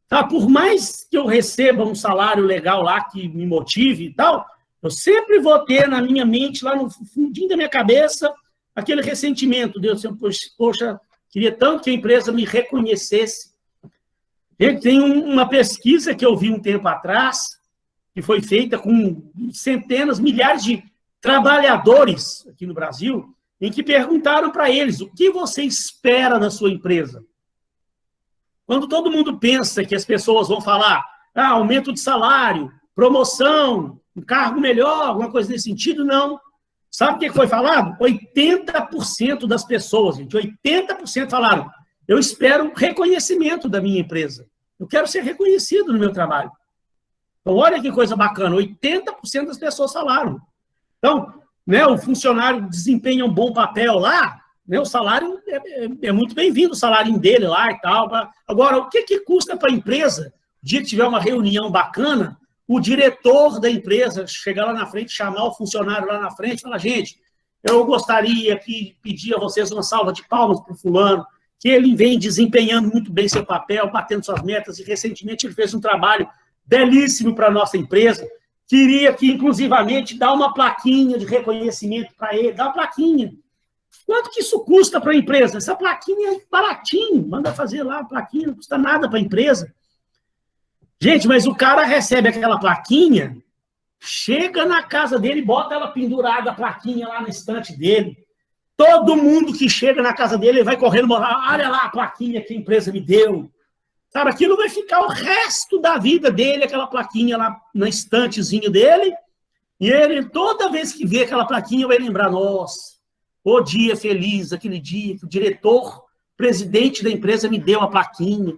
Tá? Por mais que eu receba um salário legal lá que me motive e tal, eu sempre vou ter na minha mente, lá no fundinho da minha cabeça, aquele ressentimento. Deus, poxa, queria tanto que a empresa me reconhecesse. Gente, tem uma pesquisa que eu vi um tempo atrás, que foi feita com centenas, milhares de trabalhadores aqui no Brasil, em que perguntaram para eles, o que você espera da sua empresa? Quando todo mundo pensa que as pessoas vão falar, aumento de salário, promoção, um cargo melhor, alguma coisa nesse sentido, não. Sabe o que foi falado? 80% das pessoas, gente, 80% falaram, eu espero reconhecimento da minha empresa. Eu quero ser reconhecido no meu trabalho. Então, olha que coisa bacana, 80% das pessoas falaram. Então, né, o funcionário desempenha um bom papel lá, né, o salário é muito bem-vindo, o salário dele lá e tal. Agora, o que custa para a empresa, o dia que tiver uma reunião bacana, o diretor da empresa chegar lá na frente, chamar o funcionário lá na frente e falar, gente, eu gostaria que pedir a vocês uma salva de palmas para o fulano, que ele vem desempenhando muito bem seu papel, batendo suas metas, e recentemente ele fez um trabalho belíssimo para a nossa empresa. Queria que, inclusivamente, dar uma plaquinha de reconhecimento para ele, dar uma plaquinha. Quanto que isso custa para a empresa? Essa plaquinha é baratinho, manda fazer lá a plaquinha, não custa nada para a empresa. Gente, mas o cara recebe aquela plaquinha, chega na casa dele, bota ela pendurada, a plaquinha lá na estante dele. Todo mundo que chega na casa dele vai correndo, olha lá a plaquinha que a empresa me deu. Sabe, aquilo vai ficar o resto da vida dele, aquela plaquinha lá na estantezinho dele, e ele, toda vez que vê aquela plaquinha, vai lembrar, nossa, o dia feliz, aquele dia que o diretor, presidente da empresa me deu a plaquinha.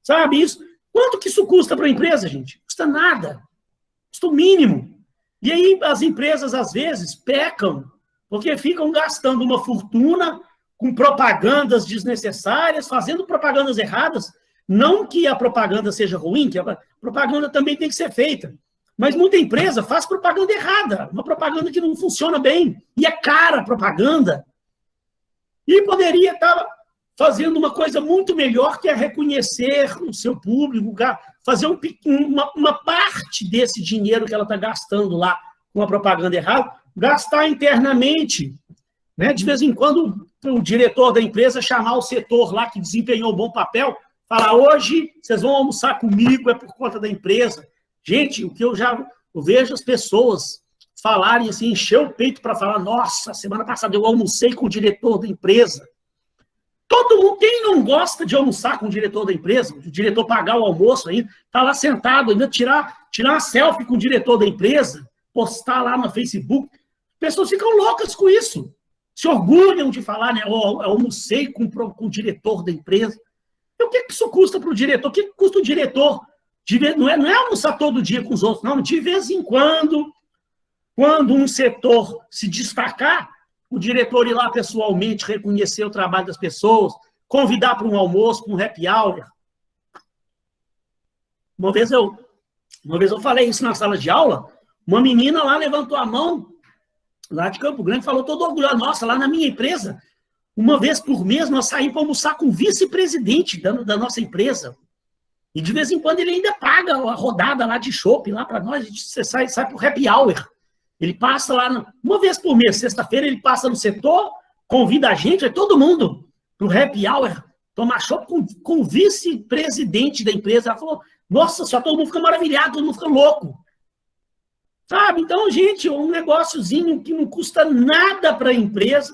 Sabe isso? Quanto que isso custa para a empresa, gente? Custa nada. Custa o mínimo. E aí as empresas, às vezes, pecam, porque ficam gastando uma fortuna com propagandas desnecessárias, fazendo propagandas erradas. Não que a propaganda seja ruim, que a propaganda também tem que ser feita. Mas muita empresa faz propaganda errada, uma propaganda que não funciona bem, e é cara a propaganda. E poderia estar fazendo uma coisa muito melhor, que é reconhecer o seu público, fazer uma parte desse dinheiro que ela está gastando lá com a propaganda errada, gastar internamente. Né? De vez em quando, o diretor da empresa chamar o setor lá que desempenhou um bom papel, falar, hoje vocês vão almoçar comigo, é por conta da empresa. Gente, o que eu vejo as pessoas falarem assim, encher o peito para falar, nossa, semana passada eu almocei com o diretor da empresa. Todo mundo, quem não gosta de almoçar com o diretor da empresa, o diretor pagar o almoço aí, tá lá sentado, ainda tirar uma selfie com o diretor da empresa, postar lá no Facebook, pessoas ficam loucas com isso. Se orgulham de falar, né, eu almocei com o diretor da empresa. Então, o que isso custa para o diretor? O que custa o diretor? Não é almoçar todo dia com os outros, não. De vez em quando um setor se destacar, o diretor ir lá pessoalmente reconhecer o trabalho das pessoas, convidar para um almoço, para um happy hour. Uma vez eu falei isso na sala de aula, uma menina lá levantou a mão, lá de Campo Grande, falou todo orgulhoso, nossa, lá na minha empresa, uma vez por mês nós saímos para almoçar com o vice-presidente da nossa empresa. E de vez em quando ele ainda paga a rodada lá de chopp lá para nós, você sai para o happy hour. Ele passa lá, uma vez por mês, sexta-feira, ele passa no setor, convida a gente, todo mundo, para o happy hour, tomar chopp com o vice-presidente da empresa. Ela falou, nossa, só todo mundo fica maravilhado, todo mundo fica louco. Sabe? Então, gente, um negóciozinho que não custa nada para a empresa,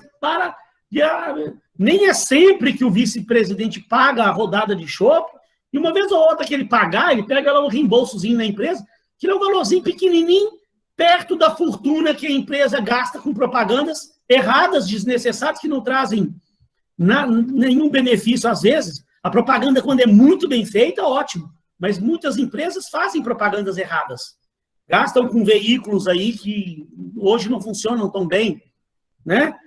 nem é sempre que o vice-presidente paga a rodada de chopp, e uma vez ou outra que ele pagar, ele pega lá um reembolsozinho na empresa, que é um valorzinho pequenininho, perto da fortuna que a empresa gasta com propagandas erradas, desnecessárias, que não trazem nenhum benefício às vezes. A propaganda, quando é muito bem feita, ótimo, mas muitas empresas fazem propagandas erradas. Gastam com veículos aí que hoje não funcionam tão bem, né?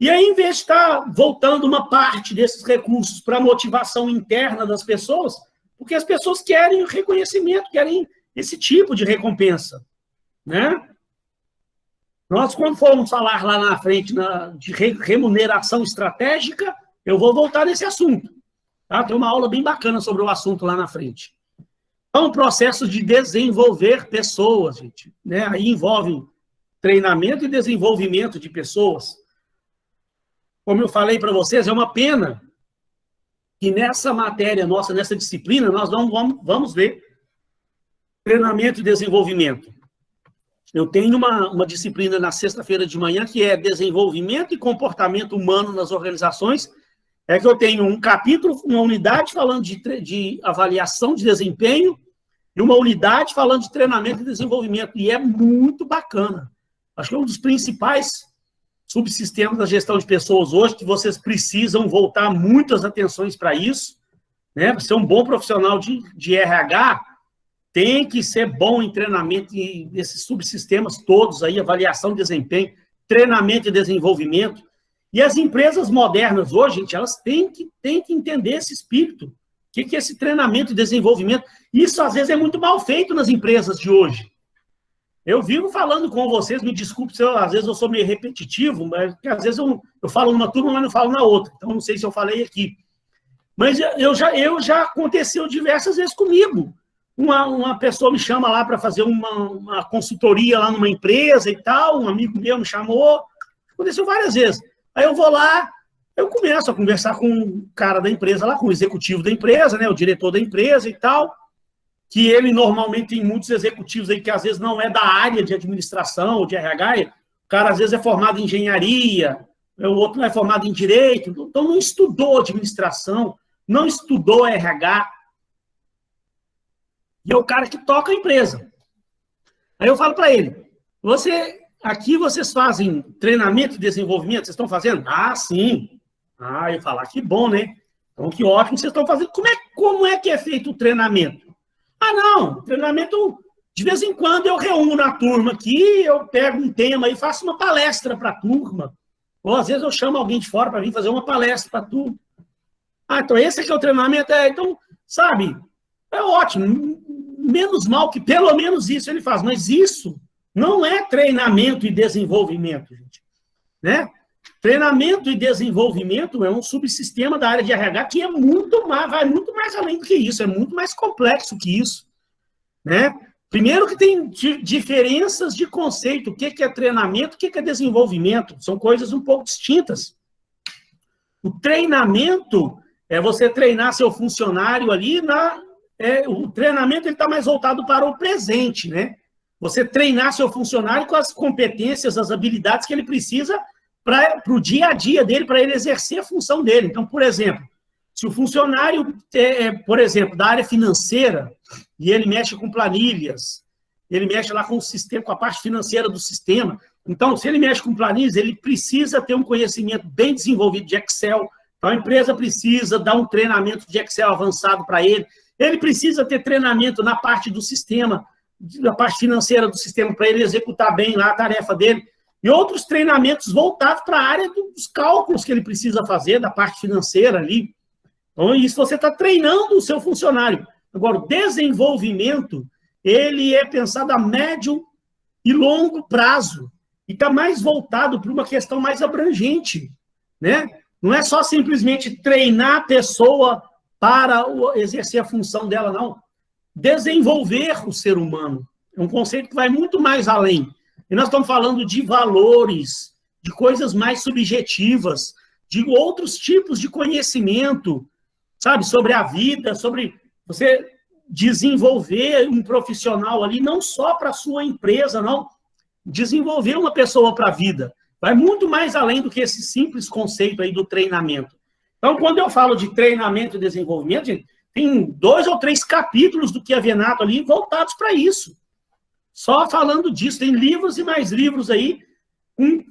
E aí, em vez de estar voltando uma parte desses recursos para a motivação interna das pessoas, porque as pessoas querem reconhecimento, querem esse tipo de recompensa, né? Nós, quando formos falar lá na frente de remuneração estratégica, eu vou voltar nesse assunto, tá? Tem uma aula bem bacana sobre o assunto lá na frente. Então, o processo de desenvolver pessoas, gente, né? Aí envolve treinamento e desenvolvimento de pessoas. Como eu falei para vocês, é uma pena que nessa matéria nossa, nessa disciplina, nós não vamos ver treinamento e desenvolvimento. Eu tenho uma disciplina na sexta-feira de manhã que é desenvolvimento e comportamento humano nas organizações. É que eu tenho um capítulo, uma unidade falando de avaliação de desempenho e uma unidade falando de treinamento e desenvolvimento. E é muito bacana. Acho que é um dos principais subsistemas da gestão de pessoas hoje, que vocês precisam voltar muitas atenções para isso, né? Para ser um bom profissional de RH, tem que ser bom em treinamento desses subsistemas todos aí, avaliação de desempenho, treinamento e desenvolvimento. E as empresas modernas hoje, gente, elas têm que entender esse espírito. O que é esse treinamento e desenvolvimento? Isso, às vezes, é muito mal feito nas empresas de hoje. Eu vivo falando com vocês, me desculpe se às vezes eu sou meio repetitivo, mas às vezes eu falo numa turma, mas não falo na outra. Então, não sei se eu falei aqui. Mas já aconteceu diversas vezes comigo. Uma pessoa me chama lá para fazer uma consultoria lá numa empresa e tal, um amigo meu me chamou. Aconteceu várias vezes. Aí eu vou lá, eu começo a conversar com o cara da empresa lá, com o executivo da empresa, né, o diretor da empresa e tal, que ele normalmente tem muitos executivos aí que às vezes não é da área de administração ou de RH, o cara às vezes é formado em engenharia, o outro não é formado em direito, então não estudou administração, não estudou RH, e é o cara que toca a empresa. Aí eu falo para ele, aqui vocês fazem treinamento e desenvolvimento, vocês estão fazendo? Ah, sim. Ah, eu falo, que bom, né? Então, que ótimo vocês estão fazendo. Como é que é feito o treinamento? Ah, não, treinamento, de vez em quando eu reúno na turma aqui, eu pego um tema e faço uma palestra para a turma. Ou às vezes eu chamo alguém de fora para vir fazer uma palestra para a turma. Ah, então esse aqui é o treinamento? Então, sabe, é ótimo. Menos mal que pelo menos isso ele faz. Mas isso não é treinamento e desenvolvimento, gente. Né? Treinamento e desenvolvimento é um subsistema da área de RH que vai muito mais além do que isso, é muito mais complexo que isso. Né? Primeiro que tem diferenças de conceito, o que é treinamento, o que é desenvolvimento, são coisas um pouco distintas. O treinamento é você treinar seu funcionário ali, o treinamento está mais voltado para o presente, né? Você treinar seu funcionário com as competências, as habilidades que ele precisa para o dia a dia dele, para ele exercer a função dele. Então, por exemplo, se o funcionário por exemplo, da área financeira, e ele mexe com planilhas, ele mexe lá com o sistema, com a parte financeira do sistema. Então, se ele mexe com planilhas, ele precisa ter um conhecimento bem desenvolvido de Excel. Então, a empresa precisa dar um treinamento de Excel avançado para ele. Ele precisa ter treinamento na parte do sistema, na parte financeira do sistema, para ele executar bem lá a tarefa dele. e outros treinamentos voltados para a área dos cálculos que ele precisa fazer, da parte financeira ali. Então, isso você está treinando o seu funcionário. Agora, o desenvolvimento, ele é pensado a médio e longo prazo, e está mais voltado para uma questão mais abrangente, né? Não é só simplesmente treinar a pessoa para exercer a função dela, não. Desenvolver o ser humano. É um conceito que vai muito mais além. E nós estamos falando de valores, de coisas mais subjetivas, de outros tipos de conhecimento, sabe, sobre a vida, sobre você desenvolver um profissional ali, não só para a sua empresa, não. Desenvolver uma pessoa para a vida. Vai muito mais além do que esse simples conceito aí do treinamento. Então, quando eu falo de treinamento e desenvolvimento, gente, tem 2 ou 3 capítulos do Chiavenato ali voltados para isso. Só falando disso, tem livros e mais livros aí.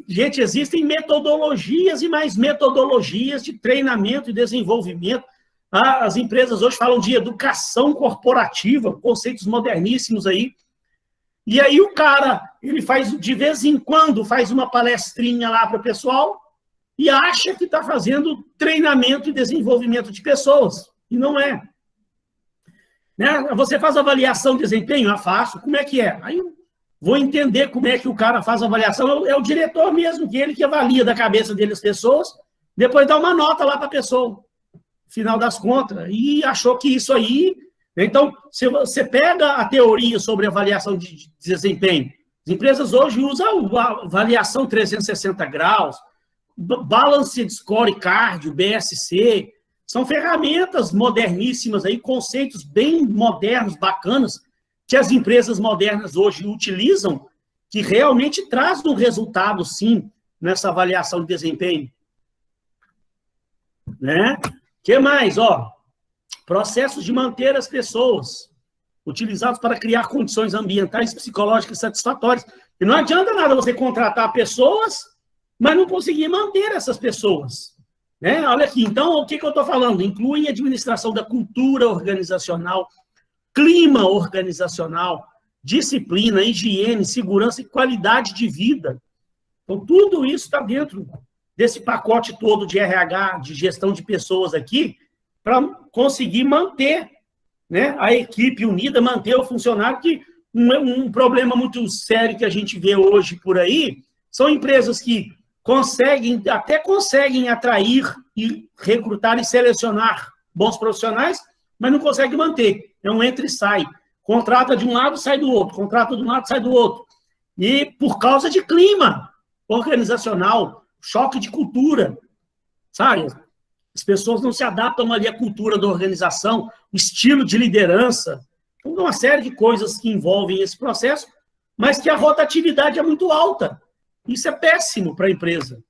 Gente, existem metodologias e mais metodologias de treinamento e desenvolvimento. As empresas hoje falam de educação corporativa, conceitos moderníssimos aí. E aí o cara, ele faz, de vez em quando, faz uma palestrinha lá para o pessoal e acha que está fazendo treinamento e desenvolvimento de pessoas. E não é. Né? Você faz avaliação de desempenho? Faço. Como é que é? Aí eu vou entender como é que o cara faz a avaliação. É o diretor mesmo, que ele que avalia da cabeça dele as pessoas, depois dá uma nota lá para a pessoa, final das contas, e achou que isso aí... Então, se você pega a teoria sobre avaliação de desempenho, as empresas hoje usam a avaliação 360 graus, Balanced Scorecard, BSC, são ferramentas moderníssimas, aí, conceitos bem modernos, bacanas, que as empresas modernas hoje utilizam, que realmente traz um resultado, sim, nessa avaliação de desempenho. Né? O que mais? Processos de manter as pessoas, utilizados para criar condições ambientais, psicológicas satisfatórias. E não adianta nada você contratar pessoas, mas não conseguir manter essas pessoas. Né? Olha aqui, então, o que eu estou falando? Inclui a administração da cultura organizacional, clima organizacional, disciplina, higiene, segurança e qualidade de vida. Então, tudo isso está dentro desse pacote todo de RH, de gestão de pessoas aqui, para conseguir manter, né, a equipe unida, manter o funcionário, que um problema muito sério que a gente vê hoje por aí são empresas que até conseguem atrair e recrutar e selecionar bons profissionais, mas não conseguem manter. É um entra e sai. Contrata de um lado, sai do outro. Contrata de um lado, sai do outro. E por causa de clima organizacional, choque de cultura, sabe? As pessoas não se adaptam ali à cultura da organização, o estilo de liderança, uma série de coisas que envolvem esse processo, mas que a rotatividade é muito alta. Isso é péssimo para a empresa.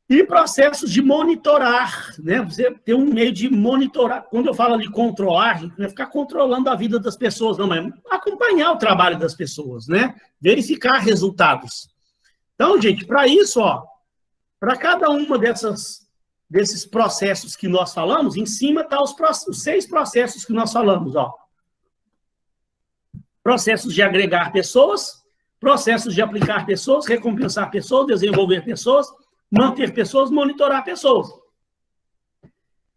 E processos de monitorar, né? Você tem um meio de monitorar. Quando eu falo de controlar, a gente não é ficar controlando a vida das pessoas, não, mas acompanhar o trabalho das pessoas, né? Verificar resultados. Então, gente, para isso, para cada uma desses processos que nós falamos, em cima estão os 6 processos que nós falamos, Processos de agregar pessoas, processos de aplicar pessoas, recompensar pessoas, desenvolver pessoas, manter pessoas, monitorar pessoas.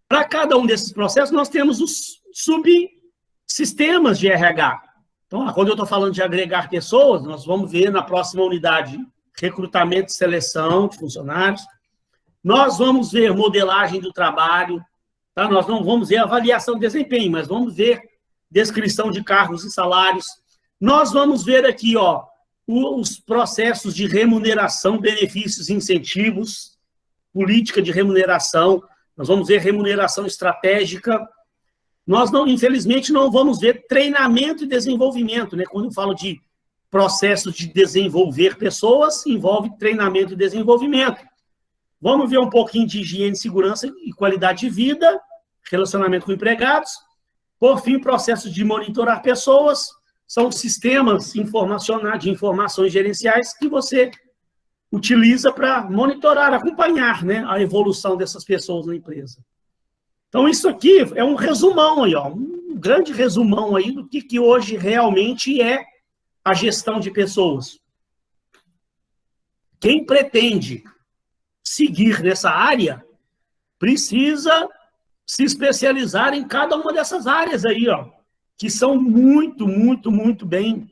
Para cada um desses processos, nós temos os subsistemas de RH. Então, quando eu estou falando de agregar pessoas, nós vamos ver na próxima unidade recrutamento e seleção de funcionários. Nós vamos ver modelagem do trabalho, tá? Nós não vamos ver avaliação de desempenho, mas vamos ver descrição de cargos e salários. Nós vamos ver aqui, os processos de remuneração, benefícios, incentivos, política de remuneração. Nós vamos ver remuneração estratégica. Nós, infelizmente, não vamos ver treinamento e desenvolvimento, né? Quando eu falo de processos de desenvolver pessoas, envolve treinamento e desenvolvimento. Vamos ver um pouquinho de higiene, segurança e qualidade de vida, relacionamento com empregados. Por fim, processos de monitorar pessoas, são sistemas informacionais, de informações gerenciais que você utiliza para monitorar, acompanhar, né, a evolução dessas pessoas na empresa. Então, isso aqui é um resumão aí, um grande resumão aí do que hoje realmente é a gestão de pessoas. quem pretende seguir nessa área precisa se especializar em cada uma dessas áreas aí, ó, que são muito, muito, muito bem...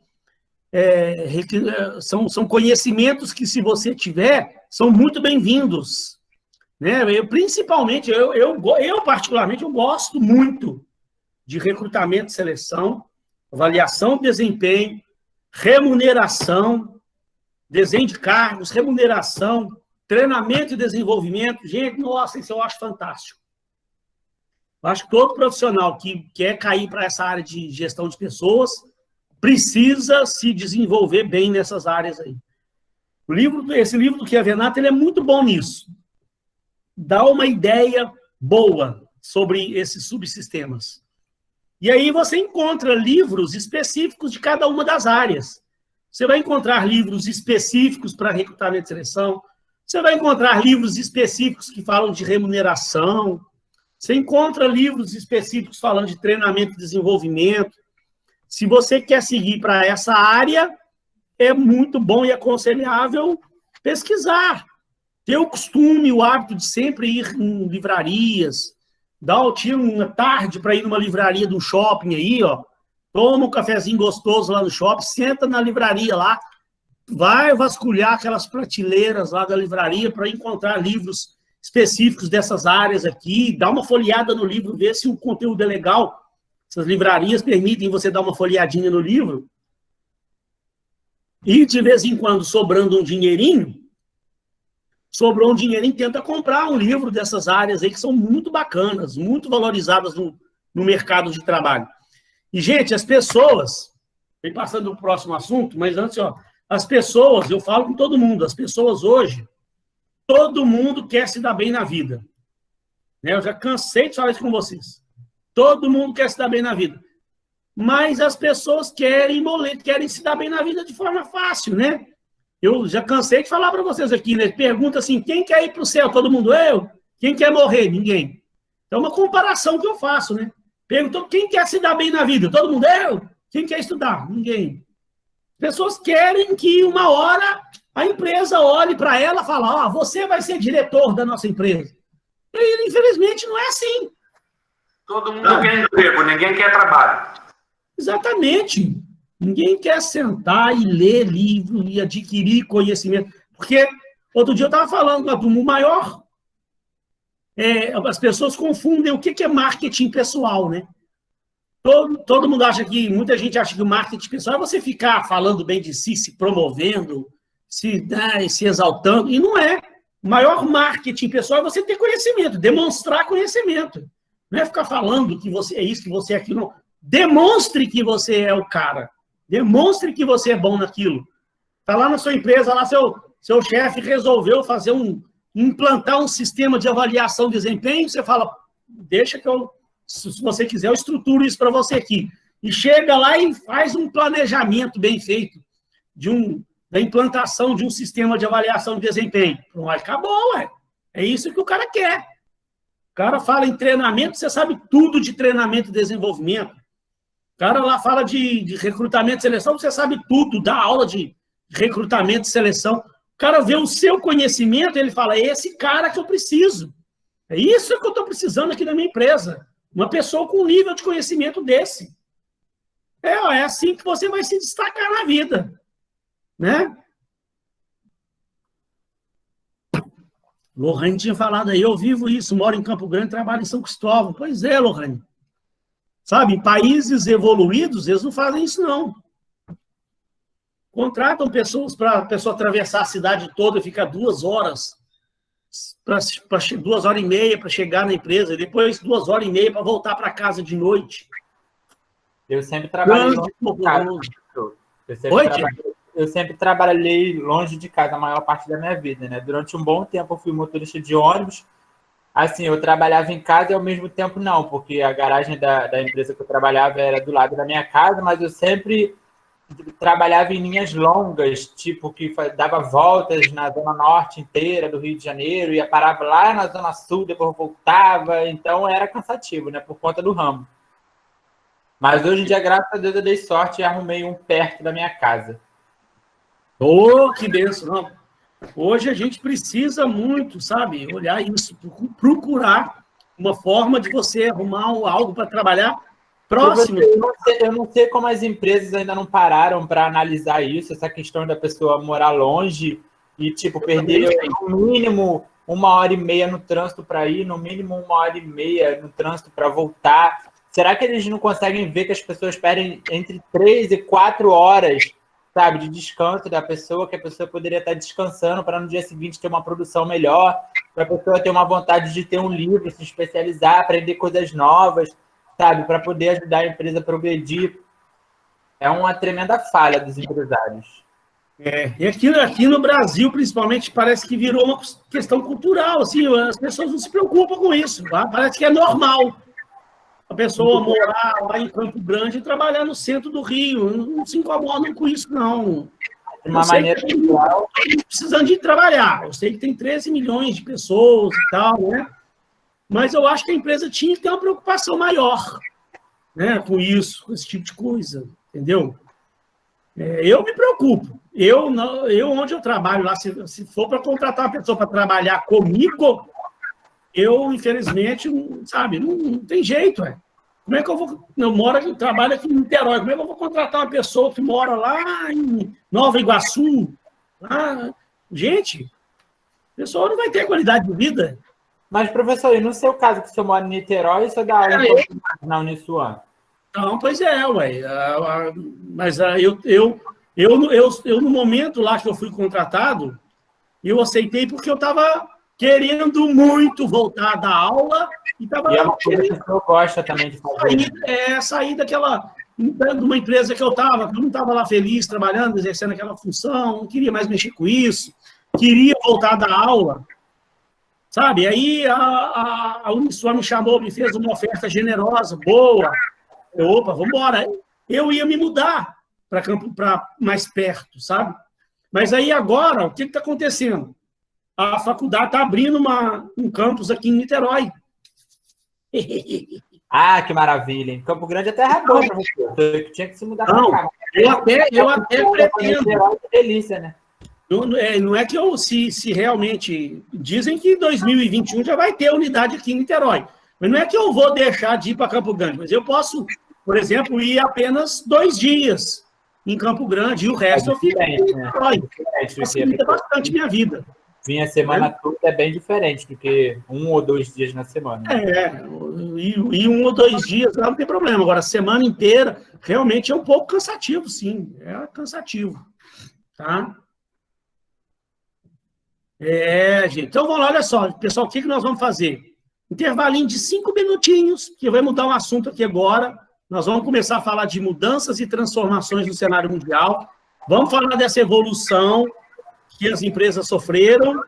são conhecimentos que, se você tiver, são muito bem-vindos. Né? Principalmente, eu particularmente, eu gosto muito de recrutamento e seleção, avaliação de desempenho, remuneração, desenho de cargos, remuneração, treinamento e desenvolvimento. Gente, nossa, isso eu acho fantástico. Eu acho que todo profissional que quer cair para essa área de gestão de pessoas precisa se desenvolver bem nessas áreas aí. Esse livro do Chiavenato, ele é muito bom nisso. Dá uma ideia boa sobre esses subsistemas. E aí você encontra livros específicos de cada uma das áreas. Você vai encontrar livros específicos para recrutamento e seleção, você vai encontrar livros específicos que falam de remuneração, você encontra livros específicos falando de treinamento e desenvolvimento. Se você quer seguir para essa área, é muito bom e aconselhável pesquisar. Ter o costume, o hábito de sempre ir em livrarias, tira uma tarde para ir numa livraria do shopping aí, ó, toma um cafezinho gostoso lá no shopping, senta na livraria lá, vai vasculhar aquelas prateleiras lá da livraria para encontrar livros específicos dessas áreas aqui, dá uma folheada no livro, ver se o conteúdo é legal. Essas livrarias permitem você dar uma folheadinha no livro. E, de vez em quando, sobrou um dinheirinho, tenta comprar um livro dessas áreas aí que são muito bacanas, muito valorizadas no mercado de trabalho. E, gente, as pessoas, vem passando o próximo assunto, mas antes, ó, as pessoas, eu falo com todo mundo, as pessoas hoje, todo mundo quer se dar bem na vida. Né? Eu já cansei de falar isso com vocês. Todo mundo quer se dar bem na vida. Mas as pessoas querem se dar bem na vida de forma fácil, né? Eu já cansei de falar para vocês aqui, né? Pergunta assim, quem quer ir para o céu? Todo mundo? Eu? Quem quer morrer? Ninguém. Então, é uma comparação que eu faço, né? Perguntou, quem quer se dar bem na vida? Todo mundo? Eu? Quem quer estudar? Ninguém. Pessoas querem que uma hora a empresa olhe para ela e fale, ó, você vai ser diretor da nossa empresa. E, infelizmente, não é assim. Todo mundo quer emprego, ninguém quer trabalho. Exatamente. Ninguém quer sentar e ler livro e adquirir conhecimento. Porque, outro dia eu estava falando, o maior... as pessoas confundem o que é marketing pessoal, né? Todo mundo acha que... Muita gente acha que o marketing pessoal é você ficar falando bem de si, se promovendo, se exaltando. E não é. O maior marketing pessoal é você ter conhecimento, demonstrar conhecimento. Não é ficar falando que você é isso, que você é aquilo. Não. Demonstre que você é o cara. Demonstre que você é bom naquilo. Está lá na sua empresa, lá seu chefe resolveu implantar um sistema de avaliação de desempenho, você fala, deixa que se você quiser, eu estruturo isso para você aqui. E chega lá e faz um planejamento bem feito da implantação de um sistema de avaliação de desempenho. Pronto, acabou, ué. É isso que o cara quer. O cara fala em treinamento, você sabe tudo de treinamento e desenvolvimento. O cara lá fala de recrutamento e seleção, você sabe tudo, dá aula de recrutamento e seleção. O cara vê o seu conhecimento, ele fala, é esse cara que eu preciso. É isso que eu estou precisando aqui na minha empresa. Uma pessoa com um nível de conhecimento desse. É assim que você vai se destacar na vida. Né? Lohane tinha falado aí, eu vivo isso, moro em Campo Grande, trabalho em São Cristóvão. Pois é, Lohane. Sabe, em países evoluídos, eles não fazem isso, não. Contratam pessoas para a pessoa atravessar a cidade toda e ficar 2 horas, 2 horas e meia para chegar na empresa, e depois 2 horas e meia para voltar para casa de noite. Eu sempre trabalhei longe de casa. Eu sempre trabalhei longe de casa a maior parte da minha vida, né? Durante um bom tempo eu fui motorista de ônibus. Assim, eu trabalhava em casa e ao mesmo tempo não, porque a garagem da empresa que eu trabalhava era do lado da minha casa, mas eu sempre trabalhava em linhas longas, tipo que dava voltas na zona norte inteira do Rio de Janeiro, ia parava lá na zona sul, depois voltava, então era cansativo, né, por conta do ramo. Mas hoje em dia, graças a Deus, eu dei sorte e arrumei um perto da minha casa. Oh, que benção, não. Hoje a gente precisa muito, sabe, olhar isso, procurar uma forma de você arrumar algo para trabalhar próximo. Eu não sei como as empresas ainda não pararam para analisar isso, essa questão da pessoa morar longe e, tipo, perder no mínimo 1h30 no trânsito para ir, no mínimo 1h30 no trânsito para voltar. Será que eles não conseguem ver que as pessoas perdem entre 3 e 4 horas, sabe, de descanso da pessoa, que a pessoa poderia estar descansando para no dia seguinte ter uma produção melhor, para a pessoa ter uma vontade de ter um livro, se especializar, aprender coisas novas, sabe, para poder ajudar a empresa a progredir? É uma tremenda falha dos empresários. E aqui no Brasil, principalmente, parece que virou uma questão cultural, assim, as pessoas não se preocupam com isso, tá? Parece que é normal a pessoa morar lá em Campo Grande e trabalhar no centro do Rio, não se incomodam com isso, não. De uma maneira geral, precisando de trabalhar, eu sei que tem 13 milhões de pessoas e tal, né? Mas eu acho que a empresa tinha que ter uma preocupação maior, né, com isso, com esse tipo de coisa, entendeu? Eu me preocupo. Eu, onde eu trabalho lá, se for para contratar uma pessoa para trabalhar comigo, eu, infelizmente, sabe, não tem jeito, Como é que eu vou... Eu trabalho aqui em Niterói, como é que eu vou contratar uma pessoa que mora lá em Nova Iguaçu? Gente, a pessoa não vai ter qualidade de vida. Mas, professor, e no seu caso, que você mora em Niterói, você dá aula na Uniswan? Não, pois mas eu, no momento lá que eu fui contratado, eu aceitei porque eu estava querendo muito voltar da aula e estava... E é uma coisa que o senhor gosta também de fazer. Sair de uma empresa que eu não estava lá feliz, trabalhando, exercendo aquela função, não queria mais mexer com isso, queria voltar da aula, sabe? Aí a Uniswan me chamou, me fez uma oferta generosa, boa. Opa, vamos embora. Eu ia me mudar para mais perto, sabe? Mas aí agora, o que está acontecendo? A faculdade está abrindo um campus aqui em Niterói. Ah, que maravilha. Em Campo Grande é terra boa, professor. Eu tinha que se mudar para cá. Eu até pretendo. Que delícia, né? Não é que se realmente... Dizem que em 2021 já vai ter unidade aqui em Niterói. Mas não é que eu vou deixar de ir para Campo Grande, mas eu posso, por exemplo, ir apenas 2 dias em Campo Grande e o resto eu fico em Niterói. Facilita bastante minha vida. Vir a semana toda é bem diferente do que 1 ou 2 dias na semana. E 1 ou 2 dias não tem problema. Agora, a semana inteira realmente é um pouco cansativo, sim. É cansativo. Tá? Gente. Então, vamos lá, olha só, pessoal, o que nós vamos fazer? Intervalinho de 5 minutinhos, que vai mudar um assunto aqui agora. Nós vamos começar a falar de mudanças e transformações no cenário mundial. Vamos falar dessa evolução que as empresas sofreram,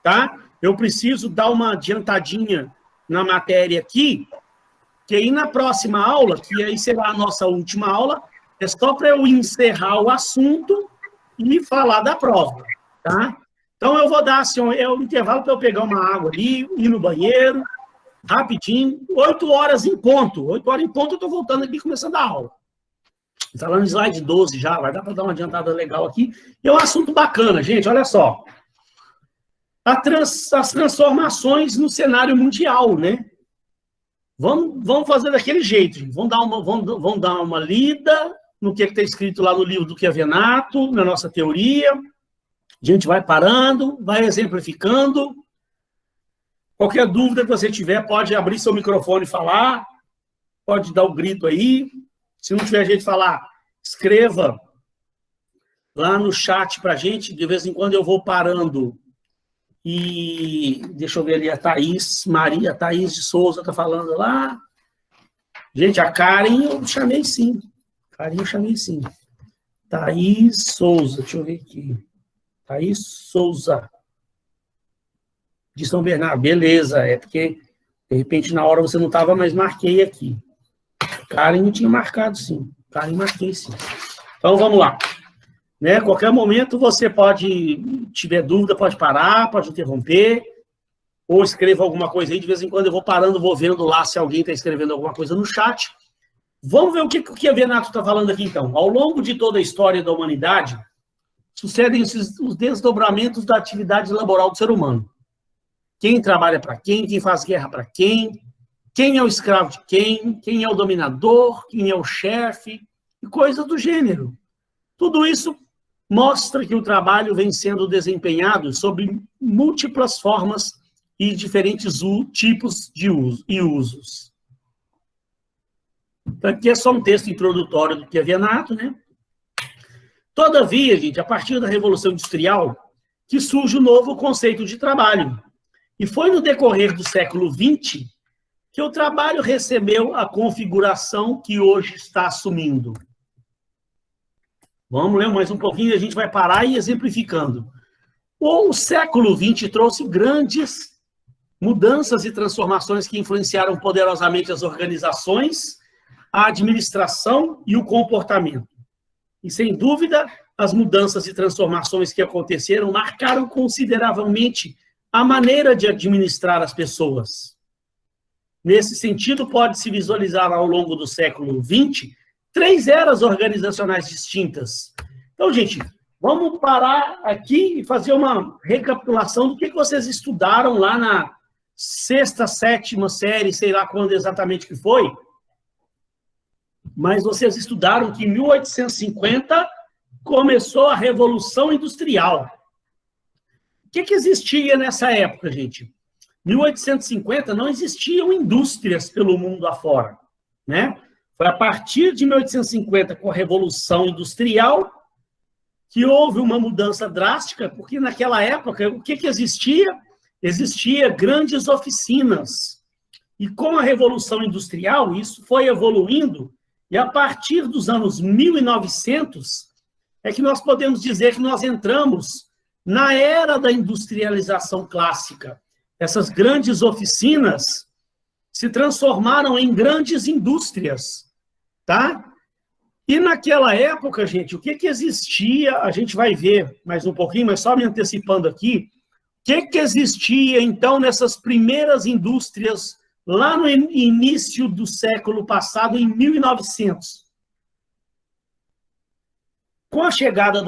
tá? Eu preciso dar uma adiantadinha na matéria aqui, que aí na próxima aula, que aí será a nossa última aula, é só para eu encerrar o assunto e falar da prova, tá? Então, eu vou dar assim, um intervalo para eu pegar uma água ali, ir no banheiro, rapidinho, 8 horas em ponto. 8 horas em ponto, eu estou voltando aqui, começando a aula. Está lá no slide 12 já, vai dar para dar uma adiantada legal aqui. E é um assunto bacana, gente, olha só. As transformações no cenário mundial, né? Vamos fazer daquele jeito, gente. Vamos dar uma lida no que está escrito lá no livro do Chiavenato, na nossa teoria. A gente vai parando, vai exemplificando. Qualquer dúvida que você tiver, pode abrir seu microfone e falar, pode dar o grito aí. Se não tiver jeito de falar, escreva lá no chat para a gente. De vez em quando eu vou parando. E deixa eu ver ali a Thaís de Souza está falando lá. Gente, a Karen eu chamei sim. Thaís Souza, deixa eu ver aqui. Thaís Souza. De São Bernardo, beleza. É porque, de repente, na hora você não estava, mas marquei aqui. Karen eu tinha marcado, sim. Karen marquei, sim. Então, vamos lá. Né? Qualquer momento você pode, tiver dúvida, pode parar, pode interromper, ou escreva alguma coisa aí. De vez em quando eu vou parando, vou vendo lá se alguém está escrevendo alguma coisa no chat. Vamos ver o que o Chiavenato está falando aqui, então. Ao longo de toda a história da humanidade, sucedem os desdobramentos da atividade laboral do ser humano. Quem trabalha para quem faz guerra para quem é o escravo de quem é o dominador, quem é o chefe, e coisas do gênero. Tudo isso mostra que o trabalho vem sendo desempenhado sob múltiplas formas e diferentes tipos de usos. Então, aqui é só um texto introdutório do Chiavenato, né? Todavia, gente, a partir da Revolução Industrial, que surge o novo conceito de trabalho. E foi no decorrer do século XX que o trabalho recebeu a configuração que hoje está assumindo. Vamos ler mais um pouquinho e a gente vai parar e exemplificando. O século XX trouxe grandes mudanças e transformações que influenciaram poderosamente as organizações, a administração e o comportamento. E, sem dúvida, as mudanças e transformações que aconteceram marcaram consideravelmente a maneira de administrar as pessoas. Nesse sentido, pode-se visualizar ao longo do século XX 3 eras organizacionais distintas. Então, gente, vamos parar aqui e fazer uma recapitulação do que vocês estudaram lá na 6ª, 7ª série, sei lá quando exatamente que foi, mas vocês estudaram que em 1850 começou a Revolução Industrial. O que existia nessa época, gente? 1850 não existiam indústrias pelo mundo afora, né? Foi a partir de 1850, com a Revolução Industrial, que houve uma mudança drástica, porque naquela época, o que existia? Existia grandes oficinas. E com a Revolução Industrial, isso foi evoluindo, e a partir dos anos 1900, é que nós podemos dizer que nós entramos na era da industrialização clássica. Essas grandes oficinas se transformaram em grandes indústrias, tá? E naquela época, gente, o que existia? A gente vai ver mais um pouquinho, mas só me antecipando aqui. O que existia, então, nessas primeiras indústrias, lá no início do século passado, em 1900? Com a chegada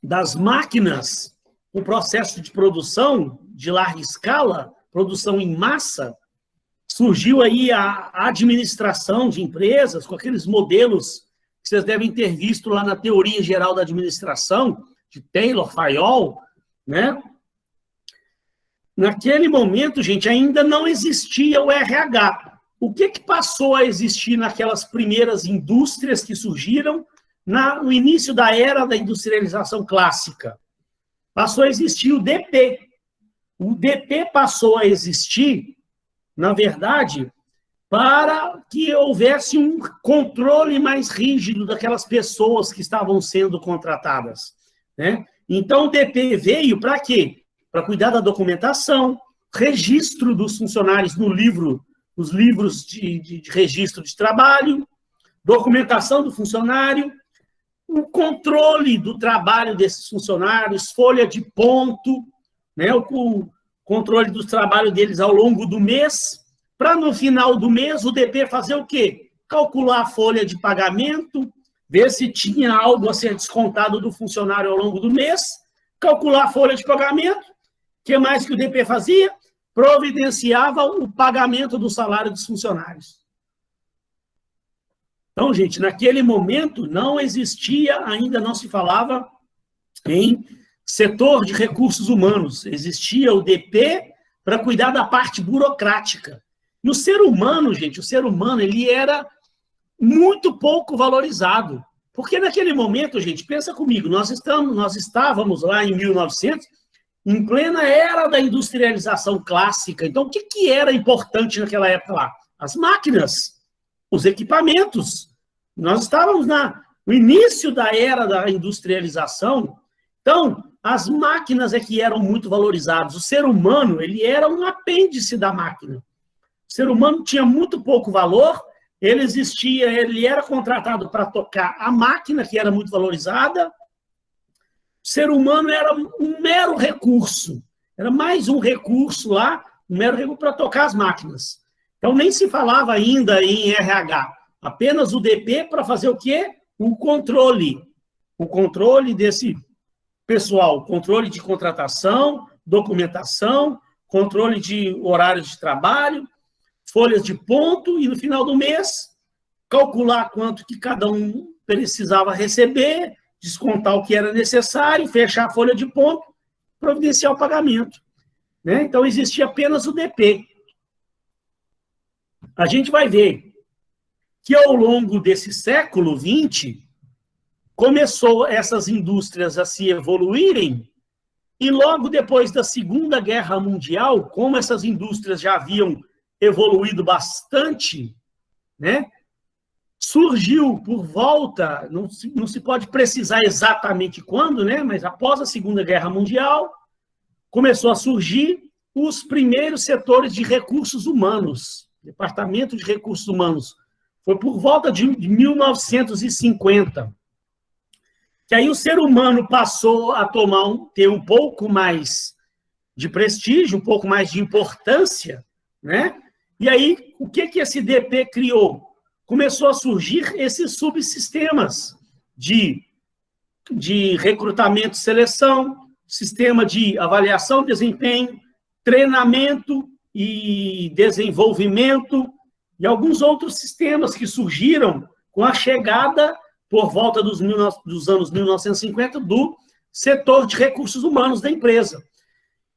das máquinas, o processo de produção de larga escala, produção em massa, surgiu aí a administração de empresas, com aqueles modelos que vocês devem ter visto lá na Teoria Geral da Administração, de Taylor, Fayol, né? Naquele momento, gente, ainda não existia o RH. O que passou a existir naquelas primeiras indústrias que surgiram no início da era da industrialização clássica? Passou a existir o DP. O DP passou a existir, na verdade, para que houvesse um controle mais rígido daquelas pessoas que estavam sendo contratadas, né? Então, o DP veio para quê? Para cuidar da documentação, registro dos funcionários nos livros de registro de trabalho, documentação do funcionário, o controle do trabalho desses funcionários, folha de ponto, né, o controle do trabalho deles ao longo do mês, para no final do mês o DP fazer o quê? Calcular a folha de pagamento, ver se tinha algo a ser descontado do funcionário ao longo do mês, calcular a folha de pagamento. O que mais que o DP fazia? Providenciava o pagamento do salário dos funcionários. Então, gente, naquele momento não existia, ainda não se falava em setor de recursos humanos. Existia o DP para cuidar da parte burocrática. E o ser humano, gente, ele era muito pouco valorizado. Porque naquele momento, gente, pensa comigo, nós estávamos lá em 1900, em plena era da industrialização clássica. Então, o que era importante naquela época lá? As máquinas, os equipamentos. Nós estávamos no início da era da industrialização. Então, as máquinas é que eram muito valorizadas. O ser humano, ele era um apêndice da máquina. O ser humano tinha muito pouco valor, ele era contratado para tocar a máquina, que era muito valorizada. O ser humano era um mero recurso. Era mais um recurso lá, um mero recurso para tocar as máquinas. Então, nem se falava ainda em RH. Apenas o DP para fazer o quê? O controle. O controle pessoal, controle de contratação, documentação, controle de horários de trabalho, folhas de ponto, e no final do mês, calcular quanto que cada um precisava receber, descontar o que era necessário, fechar a folha de ponto, providenciar o pagamento. Né? Então, existia apenas o DP. A gente vai ver que, ao longo desse século XX, começou essas indústrias a se evoluírem, e logo depois da Segunda Guerra Mundial, como essas indústrias já haviam evoluído bastante, né, surgiu por volta, não se pode precisar exatamente quando, né, mas após a Segunda Guerra Mundial, começou a surgir os primeiros setores de recursos humanos, Departamento de Recursos Humanos. Foi por volta de 1950. Que aí o ser humano passou a ter um pouco mais de prestígio, um pouco mais de importância, né? E aí, o que esse DP criou? Começou a surgir esses subsistemas de recrutamento e seleção, sistema de avaliação de desempenho, treinamento e desenvolvimento, e alguns outros sistemas que surgiram com a chegada, por volta dos anos 1950, do setor de recursos humanos da empresa.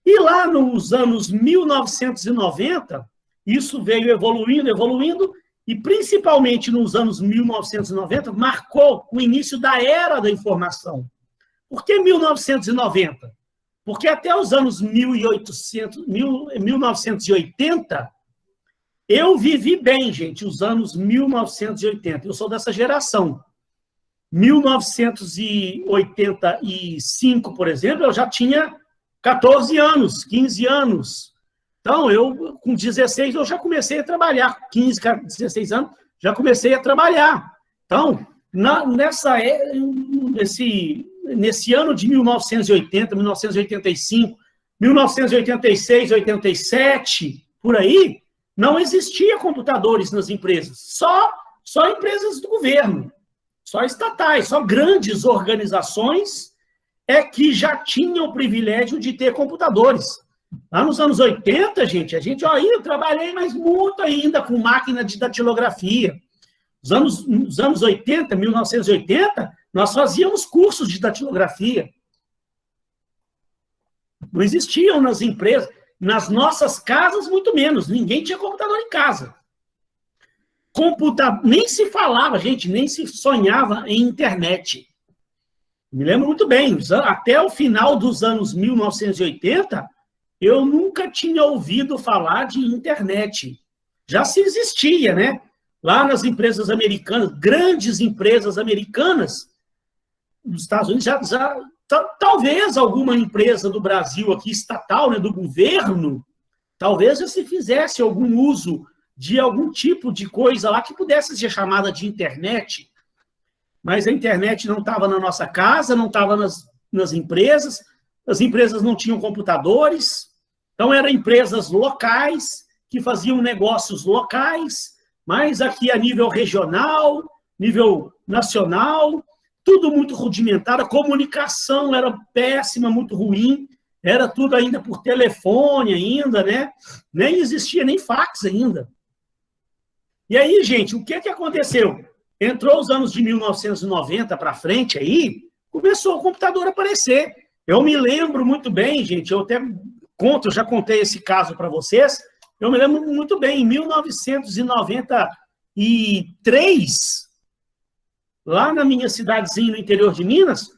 E lá nos anos 1990, isso veio evoluindo, e principalmente nos anos 1990, marcou o início da era da informação. Por que 1990? Porque até os anos 1980, eu vivi bem, gente, os anos 1980. Eu sou dessa geração. 1985, por exemplo, eu já tinha 14 anos, 15 anos. Então, eu, com 16, eu já comecei a trabalhar. 15, 16 anos, já comecei a trabalhar. Então, nesse ano de 1980, 1985, 1986, 87, por aí, não existia computadores nas empresas. Só empresas do governo. Só estatais, só grandes organizações é que já tinham o privilégio de ter computadores. Lá nos anos 80, gente, eu trabalhei mais muito ainda com máquina de datilografia. Nos anos 80, 1980, nós fazíamos cursos de datilografia. Não existiam nas empresas, nas nossas casas, muito menos. Ninguém tinha computador em casa. Nem se falava, gente, nem se sonhava em internet. Me lembro muito bem, até o final dos anos 1980, eu nunca tinha ouvido falar de internet. Já se existia, né? Lá nas empresas americanas, grandes empresas americanas, dos Estados Unidos, talvez alguma empresa do Brasil aqui, estatal, né, do governo, talvez já se fizesse algum uso de algum tipo de coisa lá que pudesse ser chamada de internet, mas a internet não estava na nossa casa, não estava nas empresas, as empresas não tinham computadores, então eram empresas locais que faziam negócios locais, mas aqui a nível regional, nível nacional, tudo muito rudimentar, a comunicação era péssima, muito ruim, era tudo ainda por telefone ainda, né? Nem existia nem fax ainda. E aí, gente, o que aconteceu? Entrou os anos de 1990 para frente aí, começou o computador a aparecer. Eu me lembro muito bem, gente, eu já contei esse caso para vocês, eu me lembro muito bem, em 1993, lá na minha cidadezinha no interior de Minas,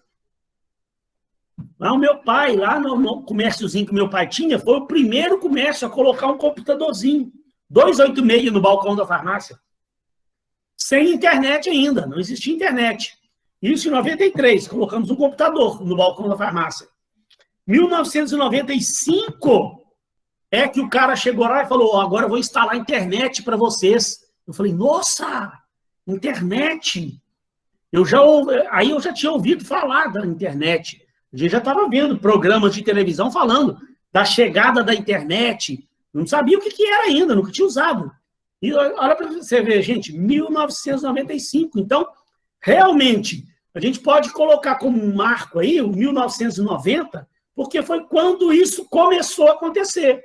lá o meu pai, lá no comérciozinho que meu pai tinha, foi o primeiro comércio a colocar um computadorzinho, 286 no balcão da farmácia. Sem internet ainda, não existia internet. Isso em 93, colocamos um computador no balcão da farmácia. 1995 é que o cara chegou lá e falou, agora eu vou instalar a internet para vocês. Eu falei, nossa, internet? Aí eu já tinha ouvido falar da internet. A gente já estava vendo programas de televisão falando da chegada da internet. Não sabia o que era ainda, nunca tinha usado. E olha para você ver, gente, 1995. Então, realmente, a gente pode colocar como um marco aí o 1990, porque foi quando isso começou a acontecer.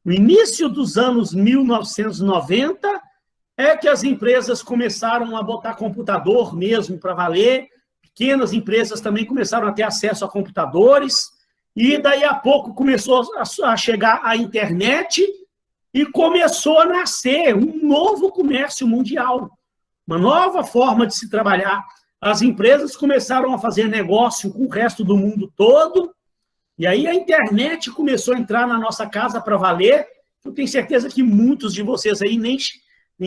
No início dos anos 1990 é que as empresas começaram a botar computador mesmo para valer, pequenas empresas também começaram a ter acesso a computadores, e daí a pouco começou a chegar a internet e começou a nascer um novo comércio mundial, uma nova forma de se trabalhar. As empresas começaram a fazer negócio com o resto do mundo todo, e aí a internet começou a entrar na nossa casa para valer. Eu tenho certeza que muitos de vocês aí nem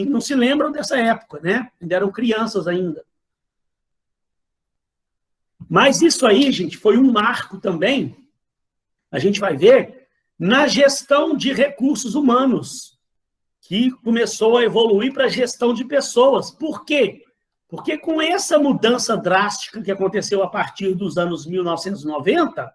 não se lembram dessa época, né? Ainda eram crianças ainda. Mas isso aí, gente, foi um marco também, a gente vai ver, na gestão de recursos humanos, que começou a evoluir para a gestão de pessoas. Por quê? Porque com essa mudança drástica que aconteceu a partir dos anos 1990,